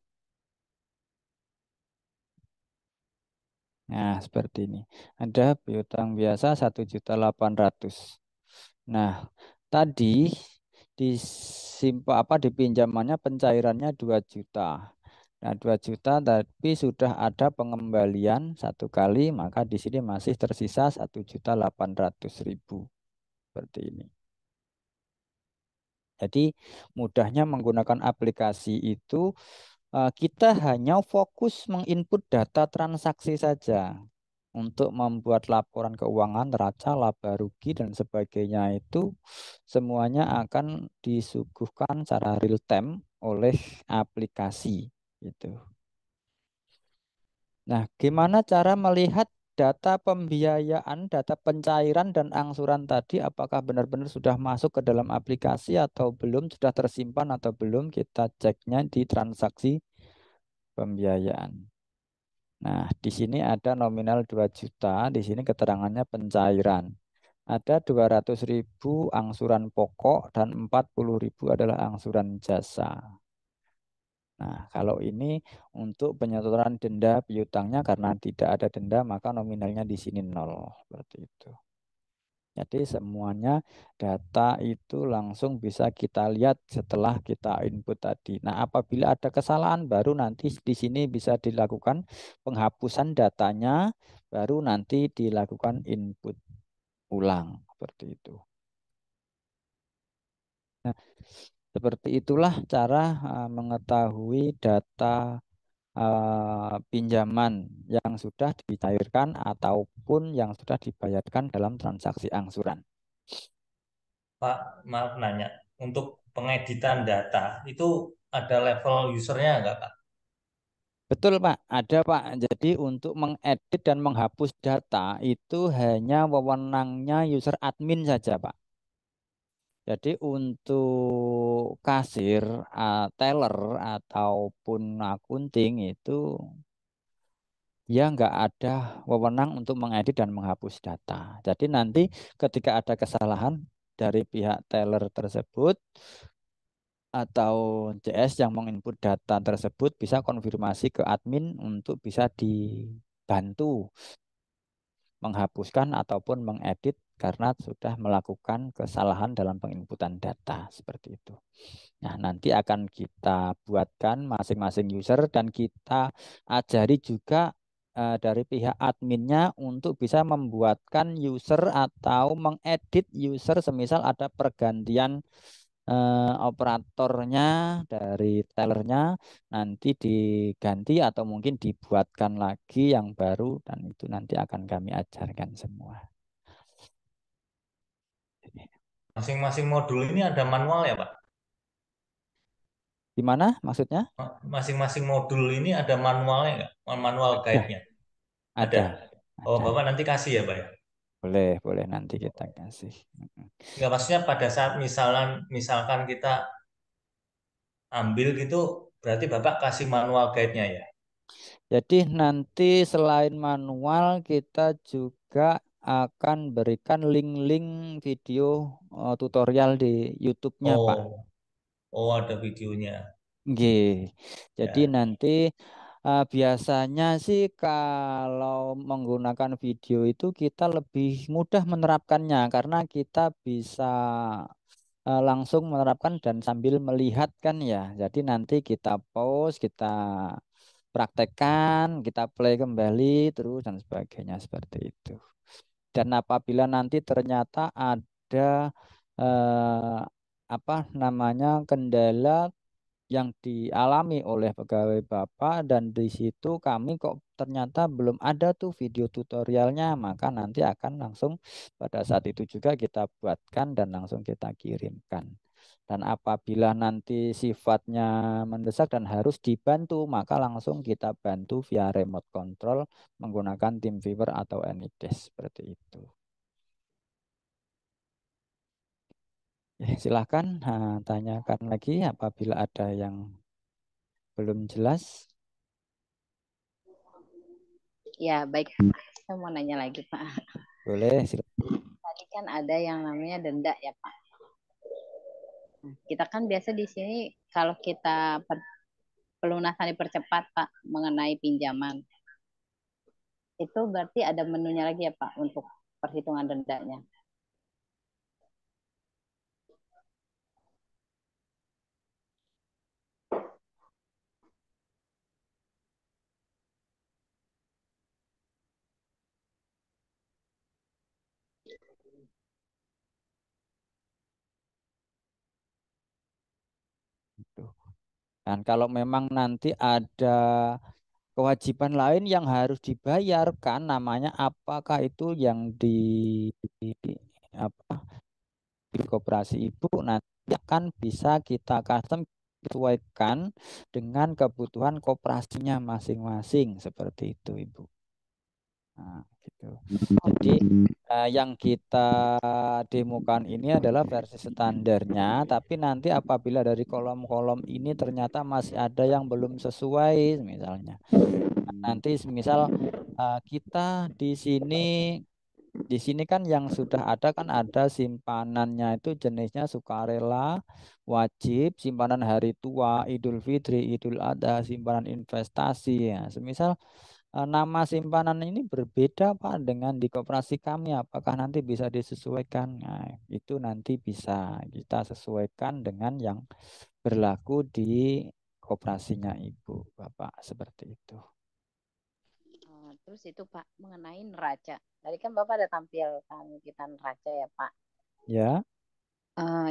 Nah, seperti ini. Ada piutang biasa 1.800.000. Nah, tadi di pinjamannya pencairannya 2 juta. Nah, 2 juta tapi sudah ada pengembalian satu kali, maka di sini masih tersisa 1.800.000. Seperti ini. Jadi mudahnya menggunakan aplikasi itu kita hanya fokus menginput data transaksi saja untuk membuat laporan keuangan, neraca, laba rugi dan sebagainya itu semuanya akan disuguhkan secara real time oleh aplikasi gitu. Nah, gimana cara melihat data pembiayaan, data pencairan dan angsuran tadi apakah benar-benar sudah masuk ke dalam aplikasi atau belum, sudah tersimpan atau belum? Kita ceknya di transaksi pembiayaan. Nah, di sini ada nominal 2 juta, di sini keterangannya pencairan. Ada 200.000 angsuran pokok dan 40.000 adalah angsuran jasa. Nah, kalau ini untuk penyetoran denda piutangnya karena tidak ada denda maka nominalnya di sini nol seperti itu. Jadi semuanya data itu langsung bisa kita lihat setelah kita input tadi. Nah, apabila ada kesalahan baru nanti di sini bisa dilakukan penghapusan datanya, baru nanti dilakukan input ulang seperti itu. Nah, seperti itulah cara mengetahui data pinjaman yang sudah dicairkan ataupun yang sudah dibayarkan dalam transaksi angsuran. Pak, maaf nanya, untuk pengeditan data itu ada level usernya nggak, Pak? Betul Pak, ada Pak. Jadi untuk mengedit dan menghapus data itu hanya wewenangnya user admin saja Pak. Jadi untuk kasir, teller ataupun akunting itu Dia nggak ada wewenang untuk mengedit dan menghapus data. Jadi nanti ketika ada kesalahan dari pihak teller tersebut atau CS yang menginput data tersebut bisa konfirmasi ke admin untuk bisa dibantu menghapuskan ataupun mengedit karena sudah melakukan kesalahan dalam penginputan data seperti itu. Nah, nanti akan kita buatkan masing-masing user dan kita ajari juga dari pihak adminnya untuk bisa membuatkan user atau mengedit user semisal ada pergantian operatornya dari tellernya nanti diganti atau mungkin dibuatkan lagi yang baru dan itu nanti akan kami ajarkan semua. Masing-masing modul ini ada manual ya, Pak? Gimana maksudnya? Masing-masing modul ini ada manualnya nggak? Manual Ada, guide-nya? Ada. ada, Oh, ada. Bapak nanti kasih ya, Pak ya? Boleh, boleh nanti kita kasih. Mm-mm. Nggak, maksudnya pada saat misalkan kita ambil gitu, berarti Bapak kasih manual guide-nya ya? Jadi nanti selain manual kita juga akan berikan link-link video tutorial di YouTube-nya, Pak. Oh, oh ada videonya. Nggih. Jadi Ya. nanti biasanya sih kalau menggunakan video itu kita lebih mudah menerapkannya karena kita bisa langsung menerapkan dan sambil melihat kan ya. Jadi nanti kita pause, kita praktekkan, kita play kembali terus dan sebagainya seperti itu. Dan apabila nanti ternyata ada eh, apa namanya kendala yang dialami oleh pegawai Bapak dan di situ kami kok ternyata belum ada tuh video tutorialnya, maka nanti akan langsung pada saat itu juga kita buatkan dan langsung kita kirimkan. Dan apabila nanti sifatnya mendesak dan harus dibantu, maka langsung kita bantu via remote control menggunakan TeamViewer atau AnyDesk seperti itu. Ya, silahkan tanyakan lagi apabila ada yang belum jelas. Ya, baik. Saya mau nanya lagi, Pak. Boleh, silakan. Tadi kan ada yang namanya denda ya, Pak. Kita kan biasa di sini kalau kita pelunasan dipercepat, Pak, mengenai pinjaman. Itu berarti ada menunya lagi ya, Pak, untuk perhitungan dendanya. Dan kalau memang nanti ada kewajiban lain yang harus dibayarkan, namanya apakah itu yang apa di koperasi ibu nanti akan bisa kita custom sesuaikan dengan kebutuhan koperasinya masing-masing seperti itu, Ibu. Nah, gitu. Jadi yang kita demokan ini adalah versi standarnya, tapi nanti apabila dari kolom-kolom ini ternyata masih ada yang belum sesuai, misalnya. Nanti misal kita di sini kan yang sudah ada kan ada simpanannya itu jenisnya sukarela, wajib, simpanan hari tua, Idul Fitri, Idul Adha, simpanan investasi ya. Semisal nama simpanan ini berbeda Pak dengan di koperasi kami, apakah nanti bisa disesuaikan? Nah, itu nanti bisa kita sesuaikan dengan yang berlaku di koperasinya Ibu, Bapak, seperti itu. Terus itu Pak, mengenai neraca. Tadi kan Bapak ada tampilkan kita neraca ya Pak. Ya,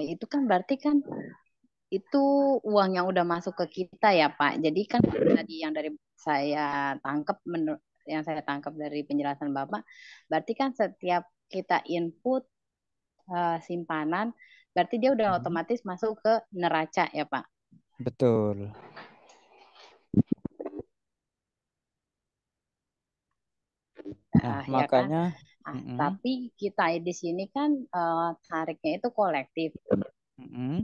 Itu kan berarti kan itu uang yang udah masuk ke kita ya Pak. Jadi kan tadi yang dari saya tangkap yang saya tangkap dari penjelasan Bapak, berarti kan setiap kita input simpanan, berarti dia udah Mhm. otomatis masuk ke neraca ya Pak. Betul. Nah, Ya kan. makanya mm-mm, Tapi kita di sini kan tariknya itu kolektif. mm-mm,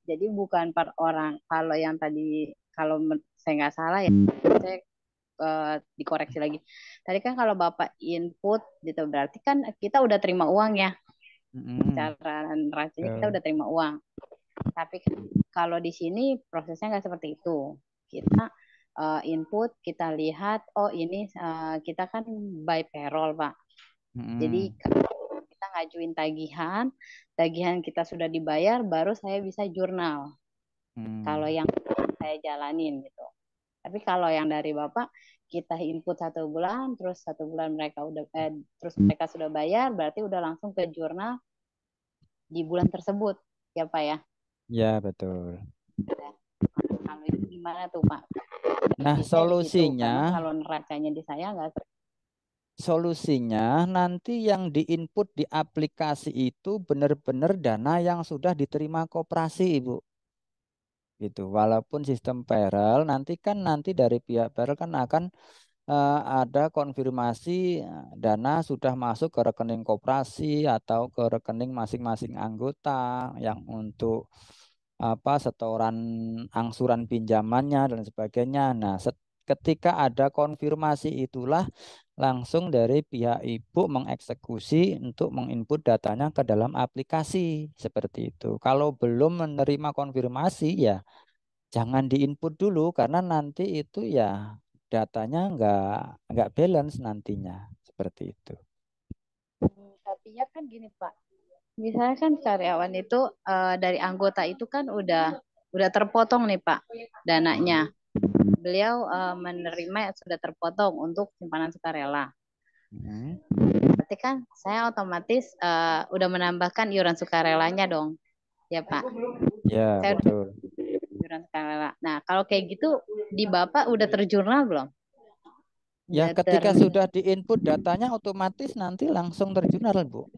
Jadi bukan per orang. Kalau yang tadi, kalau saya nggak salah ya, saya dikoreksi lagi. Tadi kan kalau Bapak input gitu berarti kan kita udah terima uang ya. Cara neracanya kita udah terima uang. Tapi kalau di sini prosesnya nggak seperti itu. Kita input, kita lihat, oh ini kita kan by payroll, Pak. Jadi kita ngajuin tagihan kita sudah dibayar, baru saya bisa jurnal. Kalau yang saya jalanin gitu. Tapi kalau yang dari Bapak, kita input 1 bulan, terus 1 bulan terus mereka sudah bayar, berarti udah langsung ke jurnal di bulan tersebut, ya Pak ya? Ya, betul. Kalau itu gimana tuh Pak? Nah, solusinya, karena kalau neracanya di saya nggak. Solusinya nanti yang diinput di aplikasi itu benar-benar dana yang sudah diterima koperasi, Ibu. Gitu. Walaupun sistem payroll nanti dari pihak payroll kan akan ada konfirmasi dana sudah masuk ke rekening koperasi atau ke rekening masing-masing anggota yang untuk setoran angsuran pinjamannya dan sebagainya. Nah, ketika ada konfirmasi itulah langsung dari pihak ibu mengeksekusi untuk menginput datanya ke dalam aplikasi seperti itu. Kalau belum menerima konfirmasi ya jangan diinput dulu karena nanti itu ya datanya nggak balance nantinya seperti itu. Tapi ya kan gini Pak, misalnya kan karyawan itu dari anggota itu kan udah terpotong nih Pak dananya. Beliau menerima sudah terpotong untuk simpanan sukarela. Berarti kan saya otomatis udah menambahkan iuran sukarelanya dong, ya Pak? Ya, saya betul. Iuran sukarela. Nah kalau kayak gitu di Bapak udah terjurnal belum? Ya, ketika sudah diinput datanya otomatis nanti langsung terjurnal, Bu.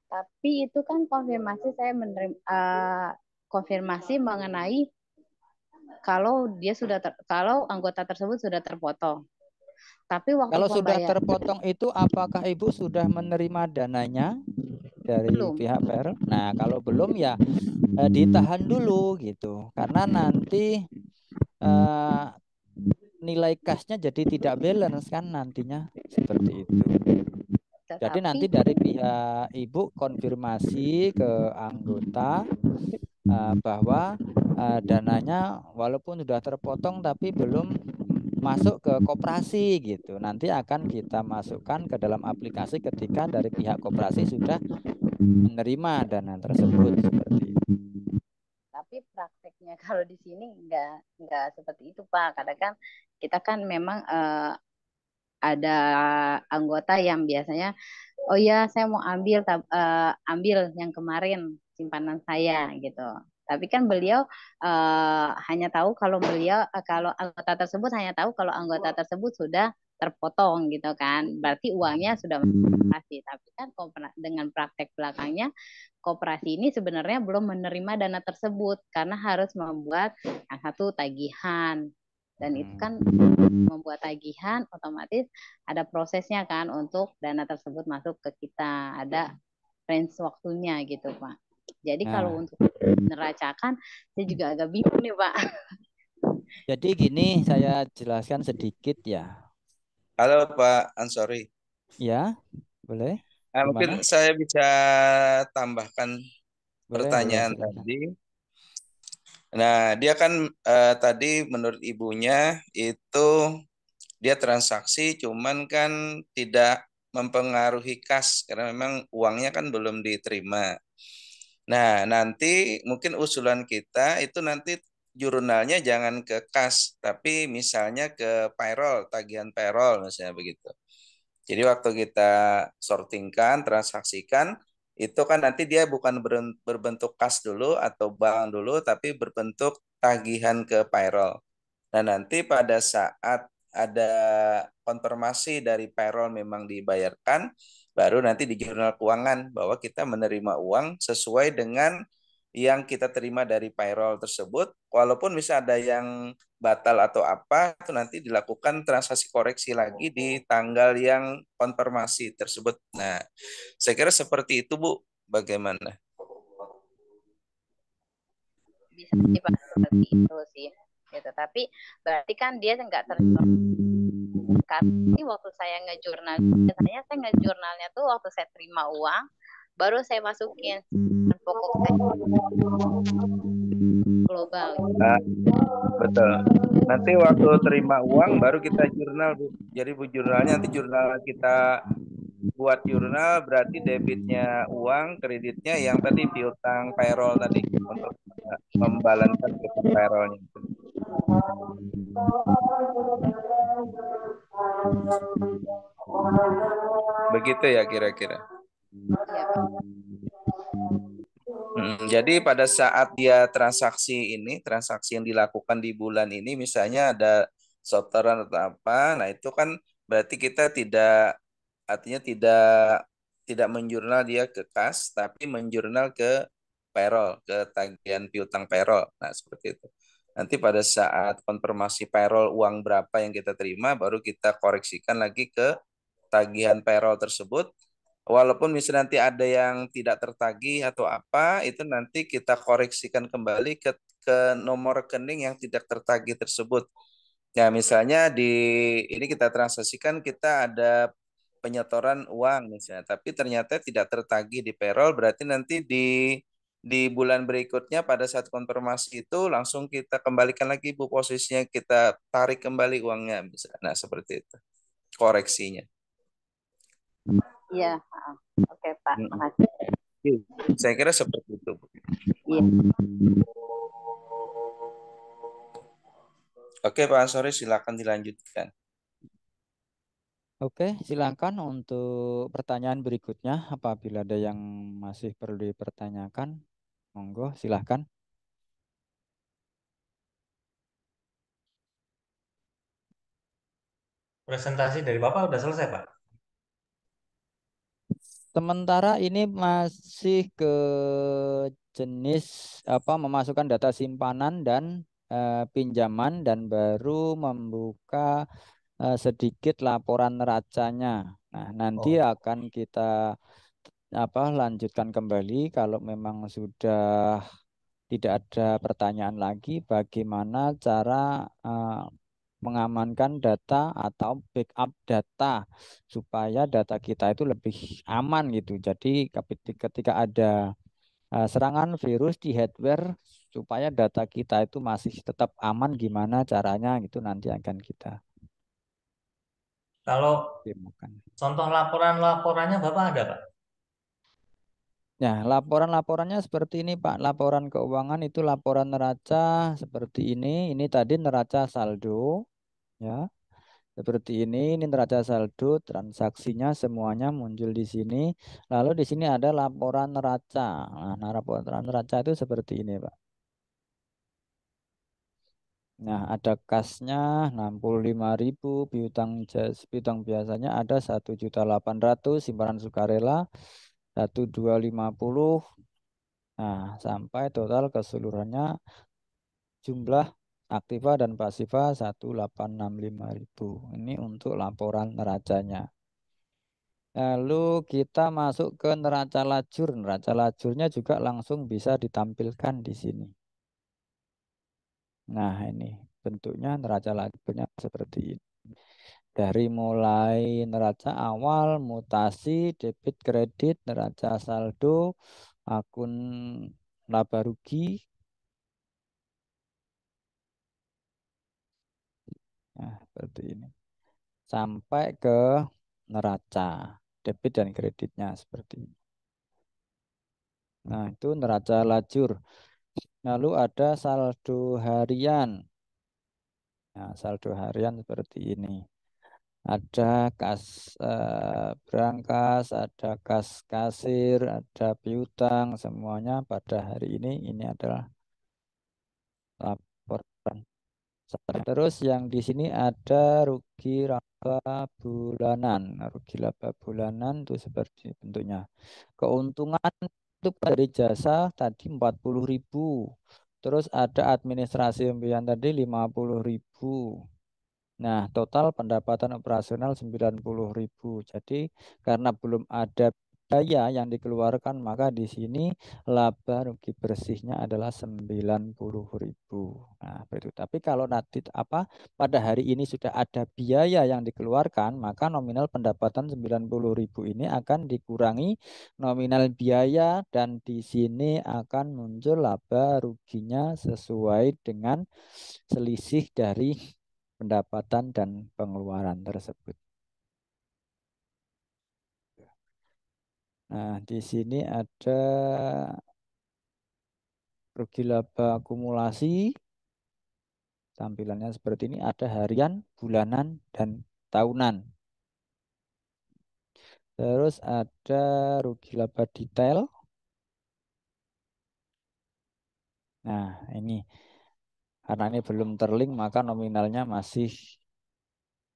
Tapi itu kan konfirmasi saya menerima konfirmasi mengenai kalau kalau anggota tersebut sudah terpotong. Tapi waktu kalau sudah terpotong itu apakah Ibu sudah menerima dananya dari pihak payroll? Nah, kalau belum ya ditahan dulu gitu. Karena nanti nilai kasnya jadi tidak balance kan nantinya seperti itu. Jadi nanti dari pihak ibu konfirmasi ke anggota bahwa dananya walaupun sudah terpotong tapi belum masuk ke koperasi gitu. Nanti akan kita masukkan ke dalam aplikasi ketika dari pihak koperasi sudah menerima dana tersebut seperti itu. Tapi prakteknya kalau di sini nggak seperti itu Pak. Kadang kan kita kan memang ada anggota yang biasanya oh ya saya mau ambil yang kemarin simpanan saya gitu. Tapi kan beliau hanya tahu kalau anggota tersebut hanya tahu kalau anggota tersebut sudah terpotong gitu kan. Berarti uangnya sudah masuk. Tapi kan dengan praktek belakangnya koperasi ini sebenarnya belum menerima dana tersebut karena harus membuat yang satu tagihan. Dan itu kan membuat tagihan otomatis ada prosesnya kan untuk dana tersebut masuk ke kita, ada range waktunya gitu Pak. Jadi kalau untuk neracakan saya juga agak bingung nih Pak. Jadi gini saya jelaskan sedikit ya. Halo Pak Ansori. Ya, boleh. Mungkin saya bisa tambahkan pertanyaan tadi. Nah, dia kan tadi menurut ibunya itu dia transaksi cuman kan tidak mempengaruhi kas karena memang uangnya kan belum diterima. Nah, nanti mungkin usulan kita itu nanti jurnalnya jangan ke kas, tapi misalnya ke payroll, tagihan payroll misalnya begitu. Jadi waktu kita sortingkan, transaksikan, itu kan nanti dia bukan berbentuk kas dulu atau bank dulu, tapi berbentuk tagihan ke payroll. Nah nanti pada saat ada konfirmasi dari payroll memang dibayarkan, baru nanti di jurnal keuangan bahwa kita menerima uang sesuai dengan yang kita terima dari payroll tersebut. Walaupun bisa ada yang batal atau apa, itu nanti dilakukan transaksi koreksi lagi di tanggal yang konfirmasi tersebut. Nah, saya kira seperti itu Bu, bagaimana? Bisa sih Pak, seperti itu sih. gitu. Tapi berarti kan dia nggak terjun. Karena waktu saya ngejurnal, biasanya saya ngejurnalnya tuh waktu saya terima uang, baru saya masukin pokok saya global. Nah, betul. Nanti waktu terima uang baru kita jurnal, Bu. Jadi Bu jurnalnya nanti jurnal kita buat jurnal berarti debitnya uang, kreditnya yang tadi piutang payroll tadi untuk membalankan piutang payrollnya. Begitu ya kira-kira. Iya, Pak. Jadi pada saat dia transaksi yang dilakukan di bulan ini, misalnya ada setoran atau apa, nah itu kan berarti kita artinya tidak menjurnal dia ke kas, tapi menjurnal ke payroll, ke tagihan piutang payroll. Nah seperti itu. Nanti pada saat konfirmasi payroll uang berapa yang kita terima, baru kita koreksikan lagi ke tagihan payroll tersebut. Walaupun misalnya nanti ada yang tidak tertagih atau apa, itu nanti kita koreksikan kembali ke nomor rekening yang tidak tertagih tersebut. Ya, misalnya ini kita transaksikan, kita ada penyetoran uang misalnya, tapi ternyata tidak tertagih di payroll, berarti nanti di bulan berikutnya pada saat konfirmasi itu langsung kita kembalikan lagi Bu posisinya, kita tarik kembali uangnya misalnya. Nah, seperti itu koreksinya. Iya, oke Pak, Mm-mm. makasih. Saya kira seperti itu, Bu. Iya. Oke, Pak Ansori, silakan dilanjutkan. Oke, silakan untuk pertanyaan berikutnya. Apabila ada yang masih perlu dipertanyakan, monggo silakan. Presentasi dari Bapak udah selesai, Pak? Sementara ini masih ke jenis memasukkan data simpanan dan pinjaman dan baru membuka sedikit laporan neracanya. Nah, nanti Oh. akan kita lanjutkan kembali kalau memang sudah tidak ada pertanyaan lagi bagaimana cara mengamankan data atau backup data supaya data kita itu lebih aman gitu. Jadi ketika ada serangan virus di hardware supaya data kita itu masih tetap aman, gimana caranya gitu nanti akan kita Kalau temukan. contoh laporannya Bapak ada, Pak? Ya, laporan-laporannya seperti ini, Pak. Laporan keuangan itu laporan neraca seperti ini. Ini tadi neraca saldo, ya. Seperti ini neraca saldo, transaksinya semuanya muncul di sini. Lalu di sini ada laporan neraca. Nah, laporan neraca itu seperti ini, Pak. Nah, ada kasnya 65.000, piutang biasanya ada 1.800.000, simpanan sukarela 1.250. Nah, sampai total keseluruhannya jumlah aktiva dan pasiva 1.865.000. Ini untuk laporan neracanya. Lalu kita masuk ke neraca lajur. Neraca lajurnya juga langsung bisa ditampilkan di sini. Nah, ini bentuknya neraca lajurnya seperti ini. Dari mulai neraca awal, mutasi, debit, kredit, neraca saldo, akun laba rugi. Nah, seperti ini. Sampai ke neraca debit dan kreditnya seperti ini. Nah, itu neraca lajur. Lalu ada saldo harian. Nah, saldo harian seperti ini. Ada kas berangkas, ada kas kasir, ada piutang, semuanya pada hari ini adalah laporan. Terus yang di sini ada rugi laba bulanan. Nah, rugi laba bulanan itu seperti bentuknya. Keuntungan itu dari jasa tadi 40.000. Terus ada administrasi pembiayaan tadi 50.000. Nah, total pendapatan operasional 90.000. Jadi karena belum ada biaya yang dikeluarkan, maka di sini laba rugi bersihnya adalah 90.000. Nah, begitu. Tapi kalau nanti pada hari ini sudah ada biaya yang dikeluarkan, maka nominal pendapatan 90.000 ini akan dikurangi nominal biaya dan di sini akan muncul laba ruginya sesuai dengan selisih dari pendapatan dan pengeluaran tersebut. Nah, di sini ada rugi laba akumulasi. Tampilannya seperti ini, ada harian, bulanan, dan tahunan. Terus ada rugi laba detail. Nah, ini karena ini belum terlink, maka nominalnya masih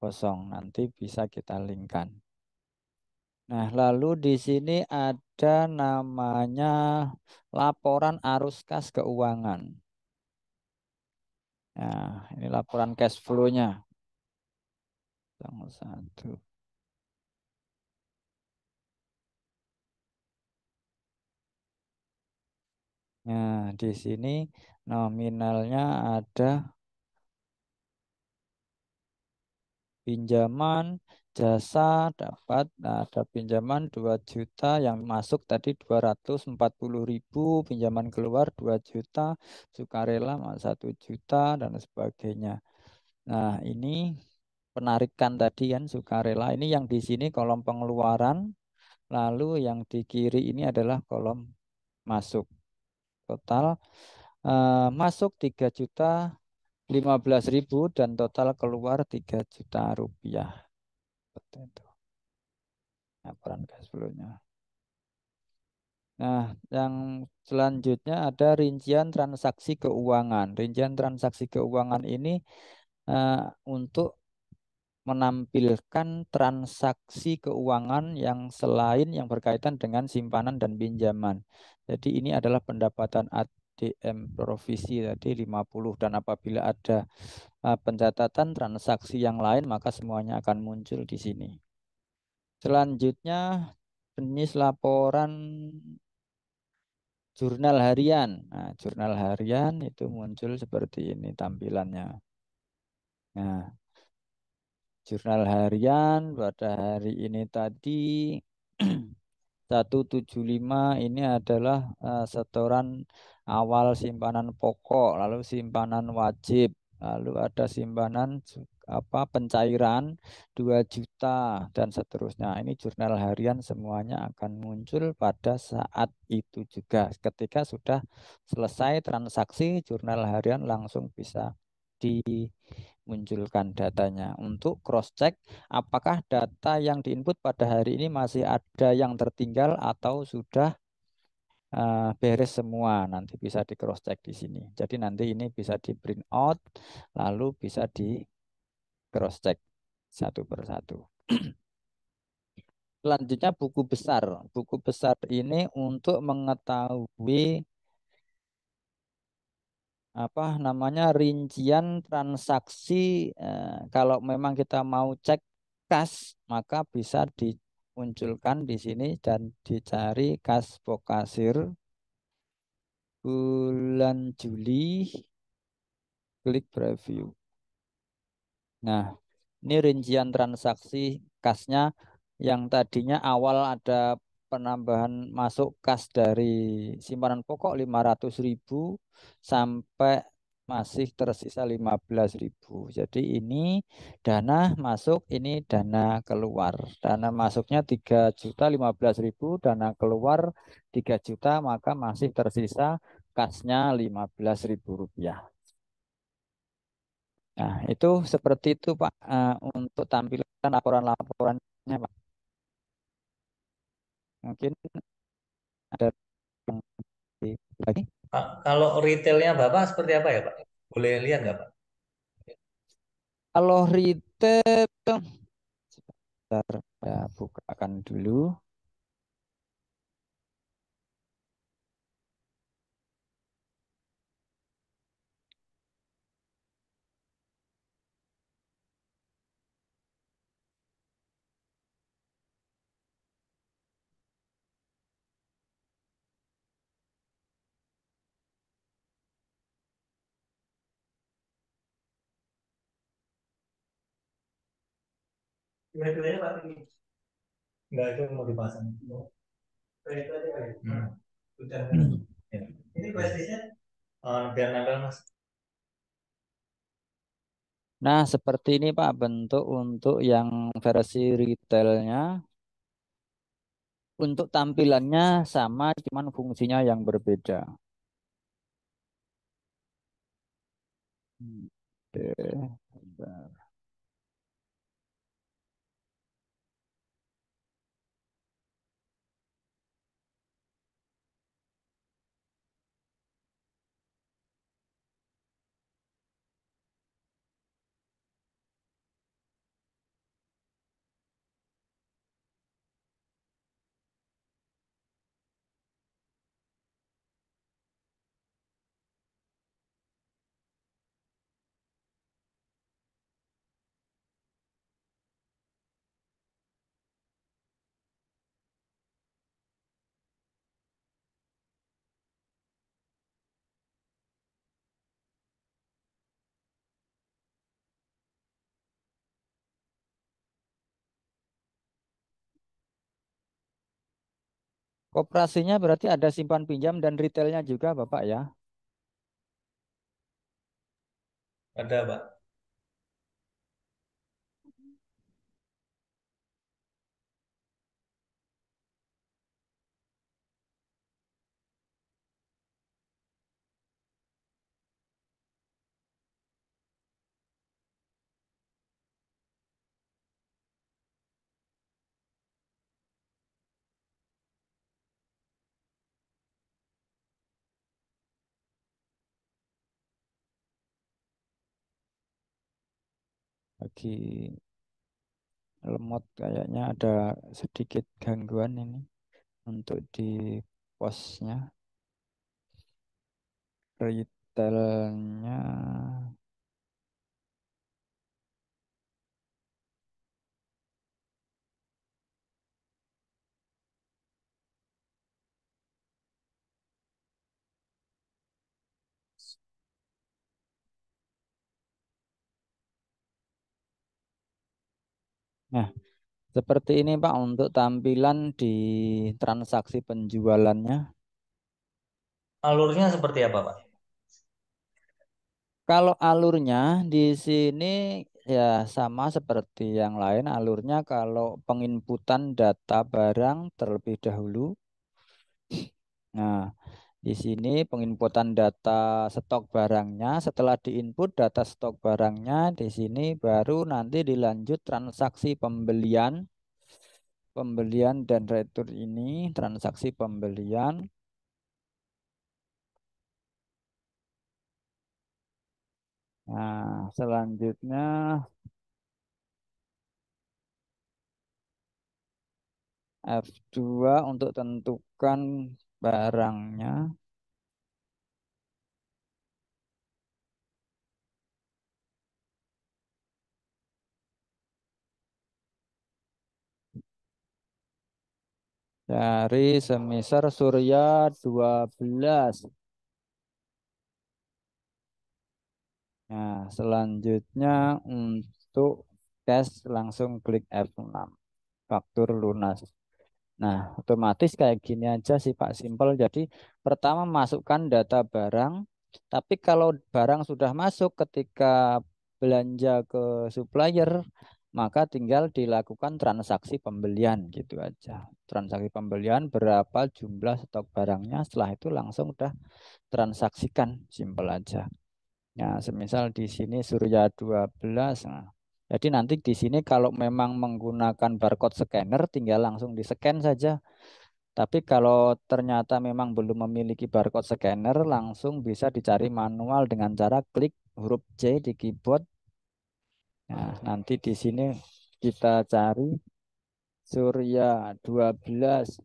kosong. Nanti bisa kita linkkan. Nah, lalu di sini ada namanya laporan arus kas keuangan. Nah, ini laporan cash flow-nya. Tanggal 1. Nah, di sini nominalnya ada pinjaman jasa dapat, nah, ada pinjaman 2 juta yang masuk tadi 240.000, pinjaman keluar 2 juta, sukarela 1 juta dan sebagainya. Nah, ini penarikan tadi kan sukarela, ini yang di sini kolom pengeluaran, lalu yang di kiri ini adalah kolom masuk. Total masuk 3.015.000 dan total keluar 3 juta rupiah. Seperti itu laporan cash flow-nya. Nah, yang selanjutnya ada rincian transaksi keuangan. Rincian transaksi keuangan ini untuk menampilkan transaksi keuangan yang selain yang berkaitan dengan simpanan dan pinjaman. Jadi ini adalah pendapatan ADM provisi tadi 50, dan apabila ada pencatatan transaksi yang lain maka semuanya akan muncul di sini. Selanjutnya jenis laporan jurnal harian. Nah, jurnal harian itu muncul seperti ini tampilannya. Nah, jurnal harian pada hari ini tadi 175 ini adalah setoran awal simpanan pokok, lalu simpanan wajib, lalu ada simpanan pencairan 2 juta dan seterusnya. Ini jurnal harian semuanya akan muncul pada saat itu juga. Ketika sudah selesai transaksi, jurnal harian langsung bisa dimunculkan datanya untuk cross check apakah data yang diinput pada hari ini masih ada yang tertinggal atau sudah beres semua. Nanti bisa di cross check di sini. Jadi nanti ini bisa di print out lalu bisa di cross check satu persatu. Selanjutnya buku besar. Buku besar ini untuk mengetahui rincian transaksi. Kalau memang kita mau cek kas, maka bisa dimunculkan di sini dan dicari kas Pokasir bulan Juli, klik preview. Nah, ini rincian transaksi kasnya yang tadinya awal ada penambahan masuk kas dari simpanan pokok 500.000 sampai masih tersisa 15.000. Jadi ini dana masuk, ini dana keluar. Dana masuknya 3.015.000, dana keluar 3 juta, maka masih tersisa kasnya 15.000 rupiah. Nah, itu seperti itu Pak, untuk tampilan laporan-laporannya Pak. Mungkin ada yang lagi. Pak, kalau retailnya Bapak seperti apa ya Pak? Boleh lihat nggak Pak? Kalau retail, sebentar saya bukakan dulu. Enggak, itu mau dipasang. Itu aja kali. Udah. Ya. Ini prestisnya biar nempel Mas. Nah, seperti ini Pak bentuk untuk yang versi retailnya. Untuk tampilannya sama, cuman fungsinya yang berbeda. Oke, bentar. Koperasinya berarti ada simpan pinjam dan retailnya juga Bapak ya. Ada, Pak. Lagi lemot kayaknya ada sedikit gangguan ini untuk di posnya. Retailnya nah, seperti ini Pak untuk tampilan di transaksi penjualannya. Alurnya seperti apa, Pak? Kalau alurnya di sini ya sama seperti yang lain. Alurnya kalau penginputan data barang terlebih dahulu. Nah, di sini penginputan data stok barangnya. Setelah diinput data stok barangnya, di sini baru nanti dilanjut transaksi pembelian. Pembelian dan retur ini transaksi pembelian. Nah, selanjutnya F2 untuk tentukan barangnya. Dari semisal Surya 12. Nah, selanjutnya untuk cash langsung klik F6. Faktur lunas. Nah, otomatis kayak gini aja sih Pak, simpel. Jadi pertama masukkan data barang, tapi kalau barang sudah masuk ketika belanja ke supplier, maka tinggal dilakukan transaksi pembelian gitu aja. Transaksi pembelian berapa jumlah stok barangnya, setelah itu langsung udah transaksikan, simpel aja. Nah, semisal di sini Surya 12. Nah, jadi nanti di sini kalau memang menggunakan barcode scanner tinggal langsung di-scan saja. Tapi kalau ternyata memang belum memiliki barcode scanner, langsung bisa dicari manual dengan cara klik huruf C di keyboard. Nah, nanti di sini kita cari Surya 12.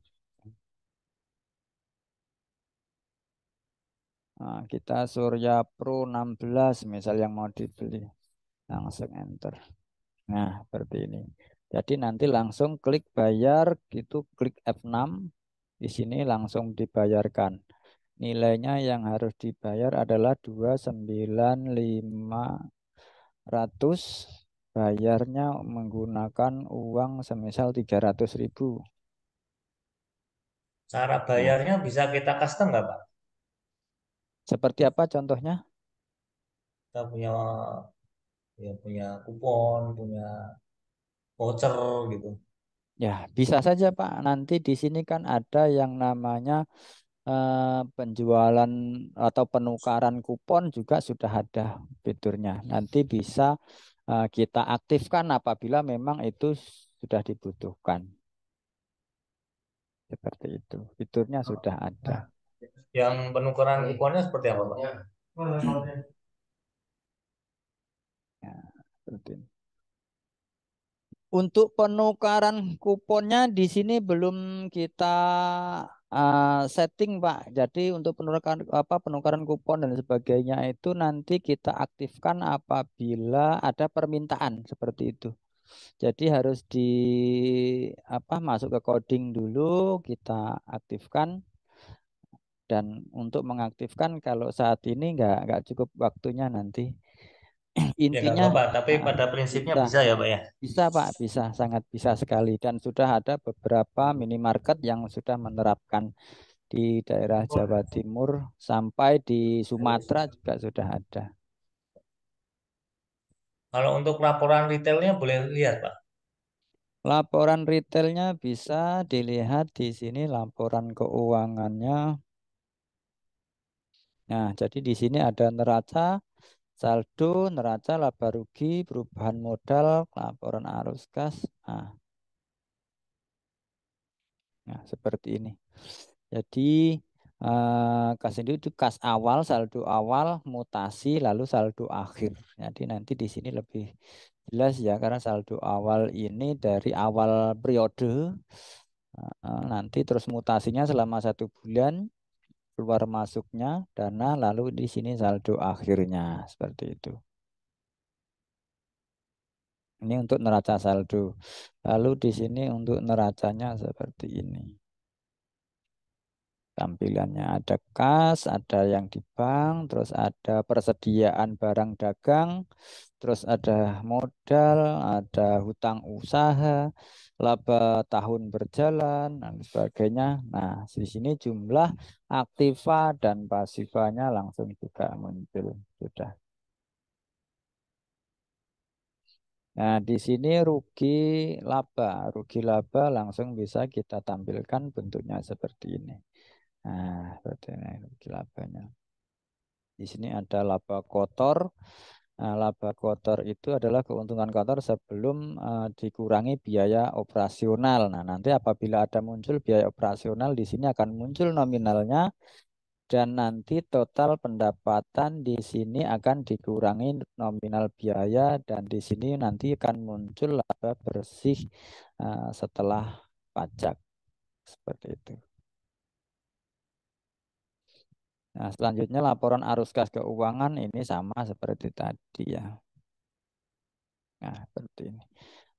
Nah, kita Surya Pro 16 misal yang mau dibeli. Langsung enter. Nah, seperti ini. Jadi nanti langsung klik bayar, gitu klik F6. Di sini langsung dibayarkan. Nilainya yang harus dibayar adalah 29500. Bayarnya menggunakan uang semisal 300.000. Cara Nah, bayarnya bisa kita custom nggak, Pak? seperti apa contohnya? Kita punya ya punya kupon, punya voucher gitu. Ya, bisa saja Pak. Nanti di sini kan ada yang namanya penjualan atau penukaran kupon juga sudah ada fiturnya. Nanti bisa kita aktifkan apabila memang itu sudah dibutuhkan. Seperti itu. Fiturnya sudah ada. Yang penukaran kuponnya seperti apa, Pak? Ya, seperti ini. Untuk penukaran kuponnya di sini belum kita setting, Pak. Jadi untuk penukaran kupon dan sebagainya itu nanti kita aktifkan apabila ada permintaan seperti itu. Jadi harus masuk ke coding dulu, kita aktifkan, dan untuk mengaktifkan kalau saat ini nggak cukup waktunya nanti. Ya nggak Intinya apa-apa, tapi ah, pada prinsipnya bisa. bisa ya, Pak ya. Bisa Pak, bisa, sangat bisa sekali. Dan sudah ada beberapa minimarket yang sudah menerapkan di daerah Jawa Timur sampai di Sumatera juga sudah ada. Kalau untuk laporan retailnya boleh lihat, Pak. Laporan retailnya bisa dilihat di sini laporan keuangannya. Nah, jadi di sini ada neraca, saldo, neraca, laba rugi, perubahan modal, laporan arus kas. Nah, seperti ini. Jadi kas ini itu kas awal, saldo awal, mutasi, lalu saldo akhir. Jadi nanti di sini lebih jelas ya karena saldo awal ini dari awal periode, nanti terus mutasinya selama 1 bulan, keluar masuknya dana, lalu di sini saldo akhirnya seperti itu. Ini untuk neraca saldo. Lalu di sini untuk neracanya seperti ini. Tampilannya ada kas, ada yang di bank, terus ada persediaan barang dagang, terus ada modal, ada hutang usaha, laba tahun berjalan, dan sebagainya. Nah, di sini jumlah aktiva dan pasifanya langsung juga muncul. Sudah. Nah, di sini rugi laba langsung bisa kita tampilkan bentuknya seperti ini. Nah, seperti ini rugi labanya. Di sini ada laba kotor. Nah, laba kotor itu adalah keuntungan kotor sebelum dikurangi biaya operasional. Nah, nanti apabila ada muncul biaya operasional, di sini akan muncul nominalnya dan nanti total pendapatan di sini akan dikurangi nominal biaya dan di sini nanti akan muncul laba bersih setelah pajak. Seperti itu. Nah, selanjutnya laporan arus kas keuangan ini sama seperti tadi ya. Nah, seperti ini.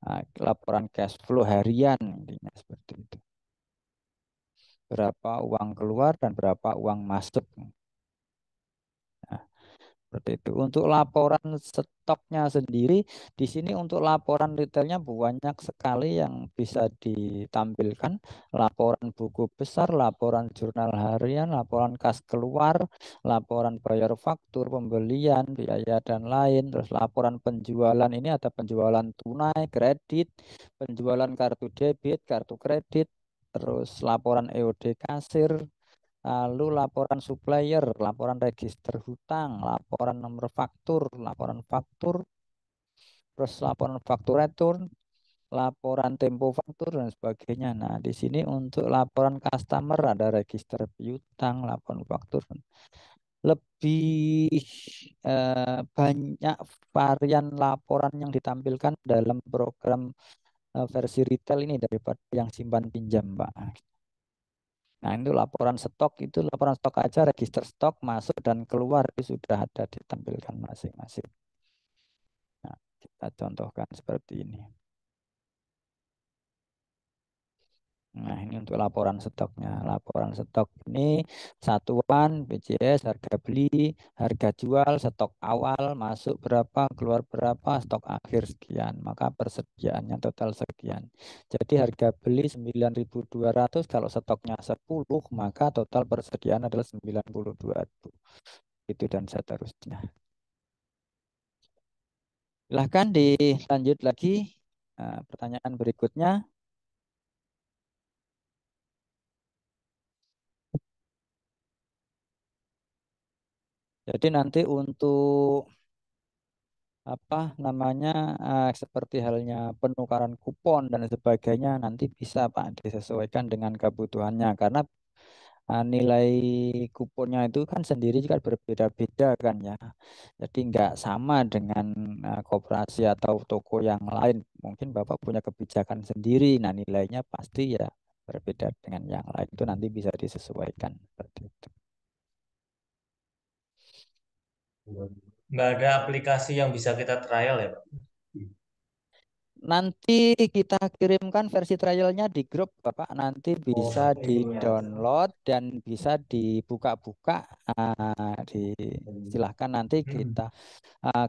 Nah, laporan cash flow harian intinya seperti itu. Berapa uang keluar dan berapa uang masuk. Nah, seperti itu. Untuk laporan stoknya sendiri, di sini untuk laporan retailnya banyak sekali yang bisa ditampilkan. Laporan buku besar, laporan jurnal harian, laporan kas keluar, laporan bayar faktur, pembelian, biaya dan lain. Terus laporan penjualan ini ada penjualan tunai, kredit, penjualan kartu debit, kartu kredit, terus laporan EOD kasir, lalu laporan supplier, laporan register hutang, laporan nomor faktur, terus laporan faktur return, laporan tempo faktur dan sebagainya. Nah, di sini untuk laporan customer ada register piutang, laporan faktur. Lebih banyak varian laporan yang ditampilkan dalam program versi retail ini daripada yang simpan pinjam, Pak. Nah, itu laporan stok, itu laporan stok aja, register stok masuk dan keluar itu sudah ada ditampilkan masing-masing. Nah, kita contohkan seperti ini. Nah, ini untuk laporan stoknya. Laporan stok ini satuan, BCS, harga beli, harga jual, stok awal, masuk berapa, keluar berapa, stok akhir sekian. Maka persediaannya total sekian. Jadi harga beli 9.200, kalau stoknya 10, maka total persediaan adalah 92. Itu dan seterusnya. Silahkan dilanjut lagi. Pertanyaan berikutnya. Jadi nanti untuk apa namanya seperti halnya penukaran kupon dan sebagainya nanti bisa Pak disesuaikan dengan kebutuhannya karena nilai kuponnya itu kan sendiri kan berbeda-beda kan ya. Jadi nggak sama dengan koperasi atau toko yang lain. Mungkin Bapak punya kebijakan sendiri. Nah nilainya pasti ya berbeda dengan yang lain. Itu nanti bisa disesuaikan seperti itu. Nggak ada aplikasi yang bisa kita trial ya, Pak? Nanti kita kirimkan versi trialnya di grup, Bapak. Nanti bisa Gitu ya. di-download dan bisa dibuka-buka. Silahkan nanti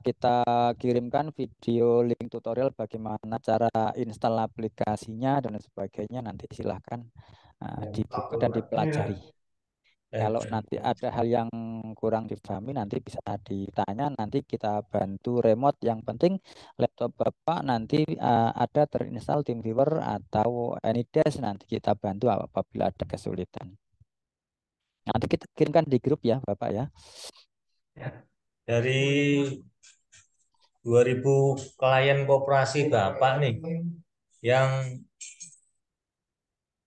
kita kirimkan video link tutorial bagaimana cara install aplikasinya dan sebagainya. Nanti silahkan dibuka dan dipelajari. Kalau nanti ada hal yang kurang dipahami nanti bisa ditanya, nanti kita bantu remote. Yang penting laptop Bapak nanti ada terinstall TeamViewer atau AnyDesk, nanti kita bantu apabila ada kesulitan. Nanti kita kirimkan di grup ya Bapak ya. Dari 2000 klien koperasi Bapak nih, yang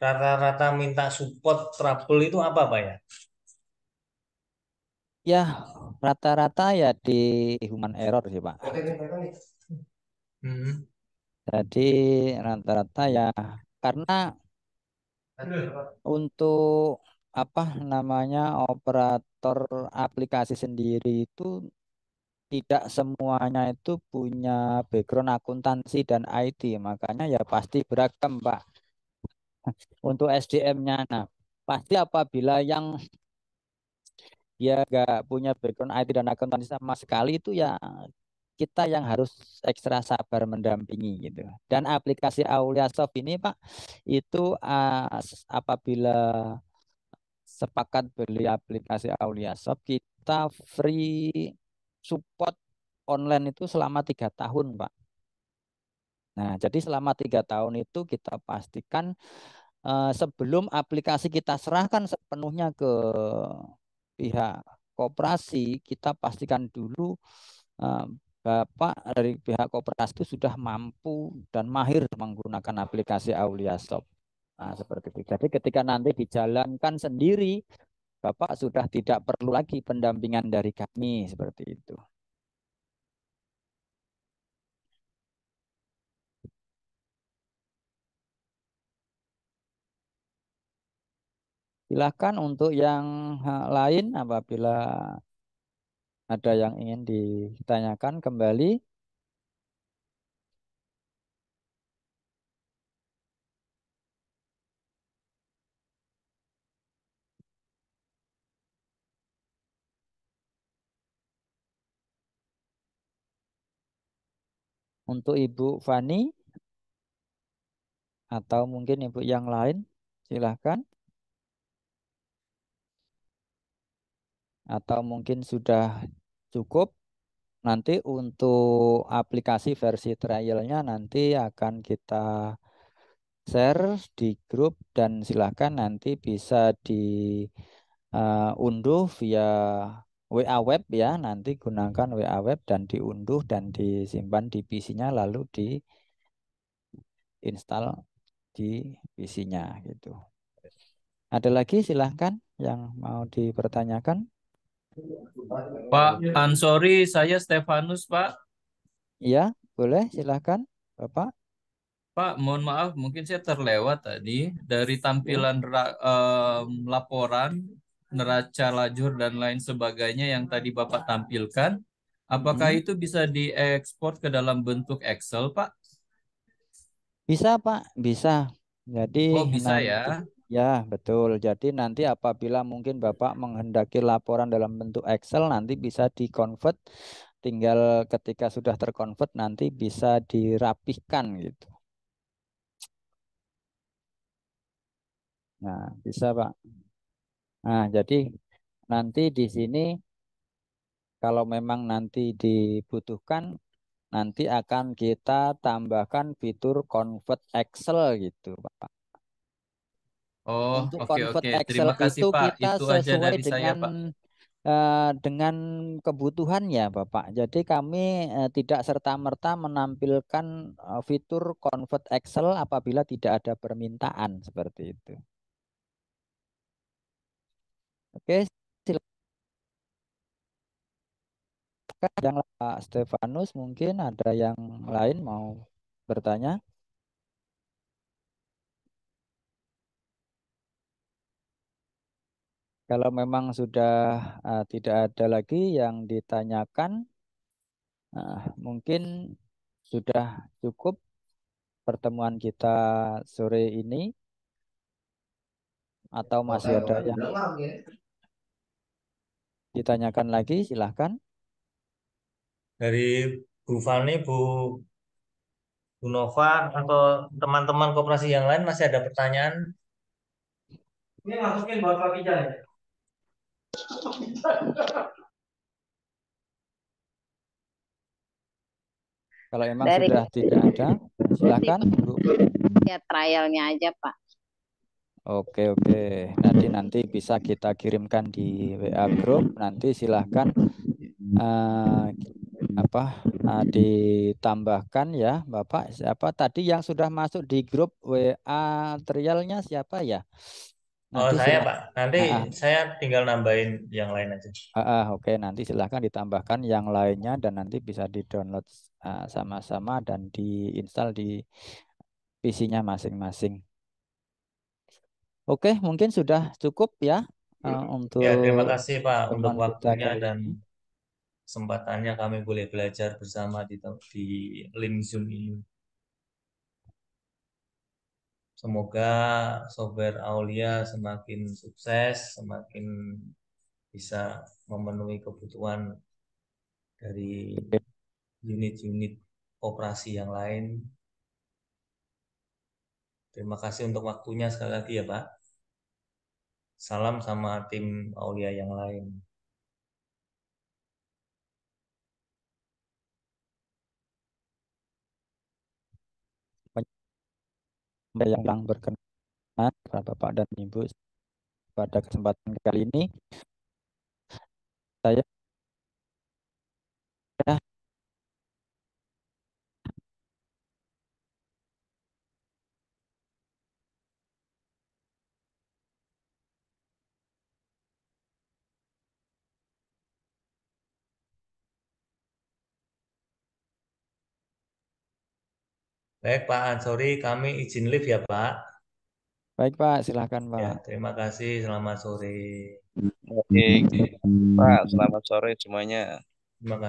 rata-rata minta support trouble itu apa Pak ya? Ya rata-rata ya di human error sih Pak. Hmm. Jadi rata-rata ya karena untuk apa namanya operator aplikasi sendiri itu tidak semuanya itu punya background akuntansi dan IT, makanya ya pasti beragam Pak untuk SDM-nya. Nah, pasti apabila yang dia nggak punya background IT dan akuntansi sama sekali itu ya kita yang harus ekstra sabar mendampingi gitu. Dan aplikasi Auliasoft ini Pak itu apabila sepakat beli aplikasi Auliasoft kita free support online itu selama 3 tahun Pak. Nah, jadi selama 3 tahun itu kita pastikan sebelum aplikasi kita serahkan sepenuhnya ke pihak koperasi, kita pastikan dulu eh, Bapak dari pihak koperasi itu sudah mampu dan mahir menggunakan aplikasi Auliasoft. Nah, seperti itu. Jadi ketika nanti dijalankan sendiri, Bapak sudah tidak perlu lagi pendampingan dari kami, seperti itu. Silakan untuk yang lain apabila ada yang ingin ditanyakan kembali. Untuk Ibu Fani atau mungkin Ibu yang lain, silahkan. Atau mungkin sudah cukup. Nanti untuk aplikasi versi trialnya nanti akan kita share di grup dan silahkan nanti bisa diunduh via WA web ya. Nanti gunakan WA web dan diunduh dan disimpan di PC-nya lalu diinstal di PC-nya gitu. Ada lagi silahkan yang mau dipertanyakan. Pak Ansori, saya Stefanus, Pak. Iya, boleh silahkan Bapak. Pak, mohon maaf, mungkin saya terlewat tadi dari tampilan laporan, neraca lajur dan lain sebagainya yang tadi Bapak tampilkan. Apakah itu bisa diekspor ke dalam bentuk Excel, Pak? Bisa Pak, bisa. Jadi Oh, bisa nanti, ya. ya betul. Jadi nanti apabila mungkin Bapak menghendaki laporan dalam bentuk Excel, nanti bisa di-convert. Tinggal ketika sudah terkonvert nanti bisa dirapihkan gitu. Nah, bisa Pak. Nah, jadi nanti di sini kalau memang nanti dibutuhkan, nanti akan kita tambahkan fitur convert Excel gitu Pak. Oh, Untuk oke convert oke. Excel Terima kasih itu Pak. kita Itu aja sesuai dari saya, Pak. dengan kebutuhan ya Bapak. Jadi kami tidak serta-merta menampilkan fitur convert Excel apabila tidak ada permintaan seperti itu. Oke, silakan yang Pak Stefanus, mungkin ada yang lain mau bertanya. Kalau memang sudah tidak ada lagi yang ditanyakan, mungkin sudah cukup pertemuan kita sore ini, atau masih ada yang ditanyakan lagi, silahkan. Dari Bu Fani, Bu Nova, atau teman-teman koperasi yang lain masih ada pertanyaan? Ini masukin buat Pak Kijal ya? Kalau memang Dari sudah tidak ada, silakan Bu. ya trialnya aja Pak. Oke, oke. Nanti bisa kita kirimkan di WA group. Nanti silahkan ditambahkan ya Bapak. Siapa tadi yang sudah masuk di grup WA trialnya siapa ya? Oh, Nanti saya Pak. Nanti Ah, saya tinggal nambahin yang lain aja. oke, nanti silahkan ditambahkan yang lainnya dan nanti bisa di-download sama-sama dan diinstal di PC-nya masing-masing. Oke, mungkin sudah cukup ya untuk Ya, terima kasih Pak untuk pertemuan kita waktunya kali dan ini. kesempatannya kami boleh belajar bersama di link Zoom ini. Semoga software Aulia semakin sukses, semakin bisa memenuhi kebutuhan dari unit-unit operasi yang lain. Terima kasih untuk waktunya sekali lagi ya Pak. Salam sama tim Aulia yang lain. Yang berkenan Bapak dan Ibu, pada kesempatan kali ini saya Baik Pak Ansori, kami izin live ya Pak. baik Pak, silahkan Ya, Pak. terima kasih. Selamat sore. Oke, Pak, selamat sore semuanya. Terima kasih.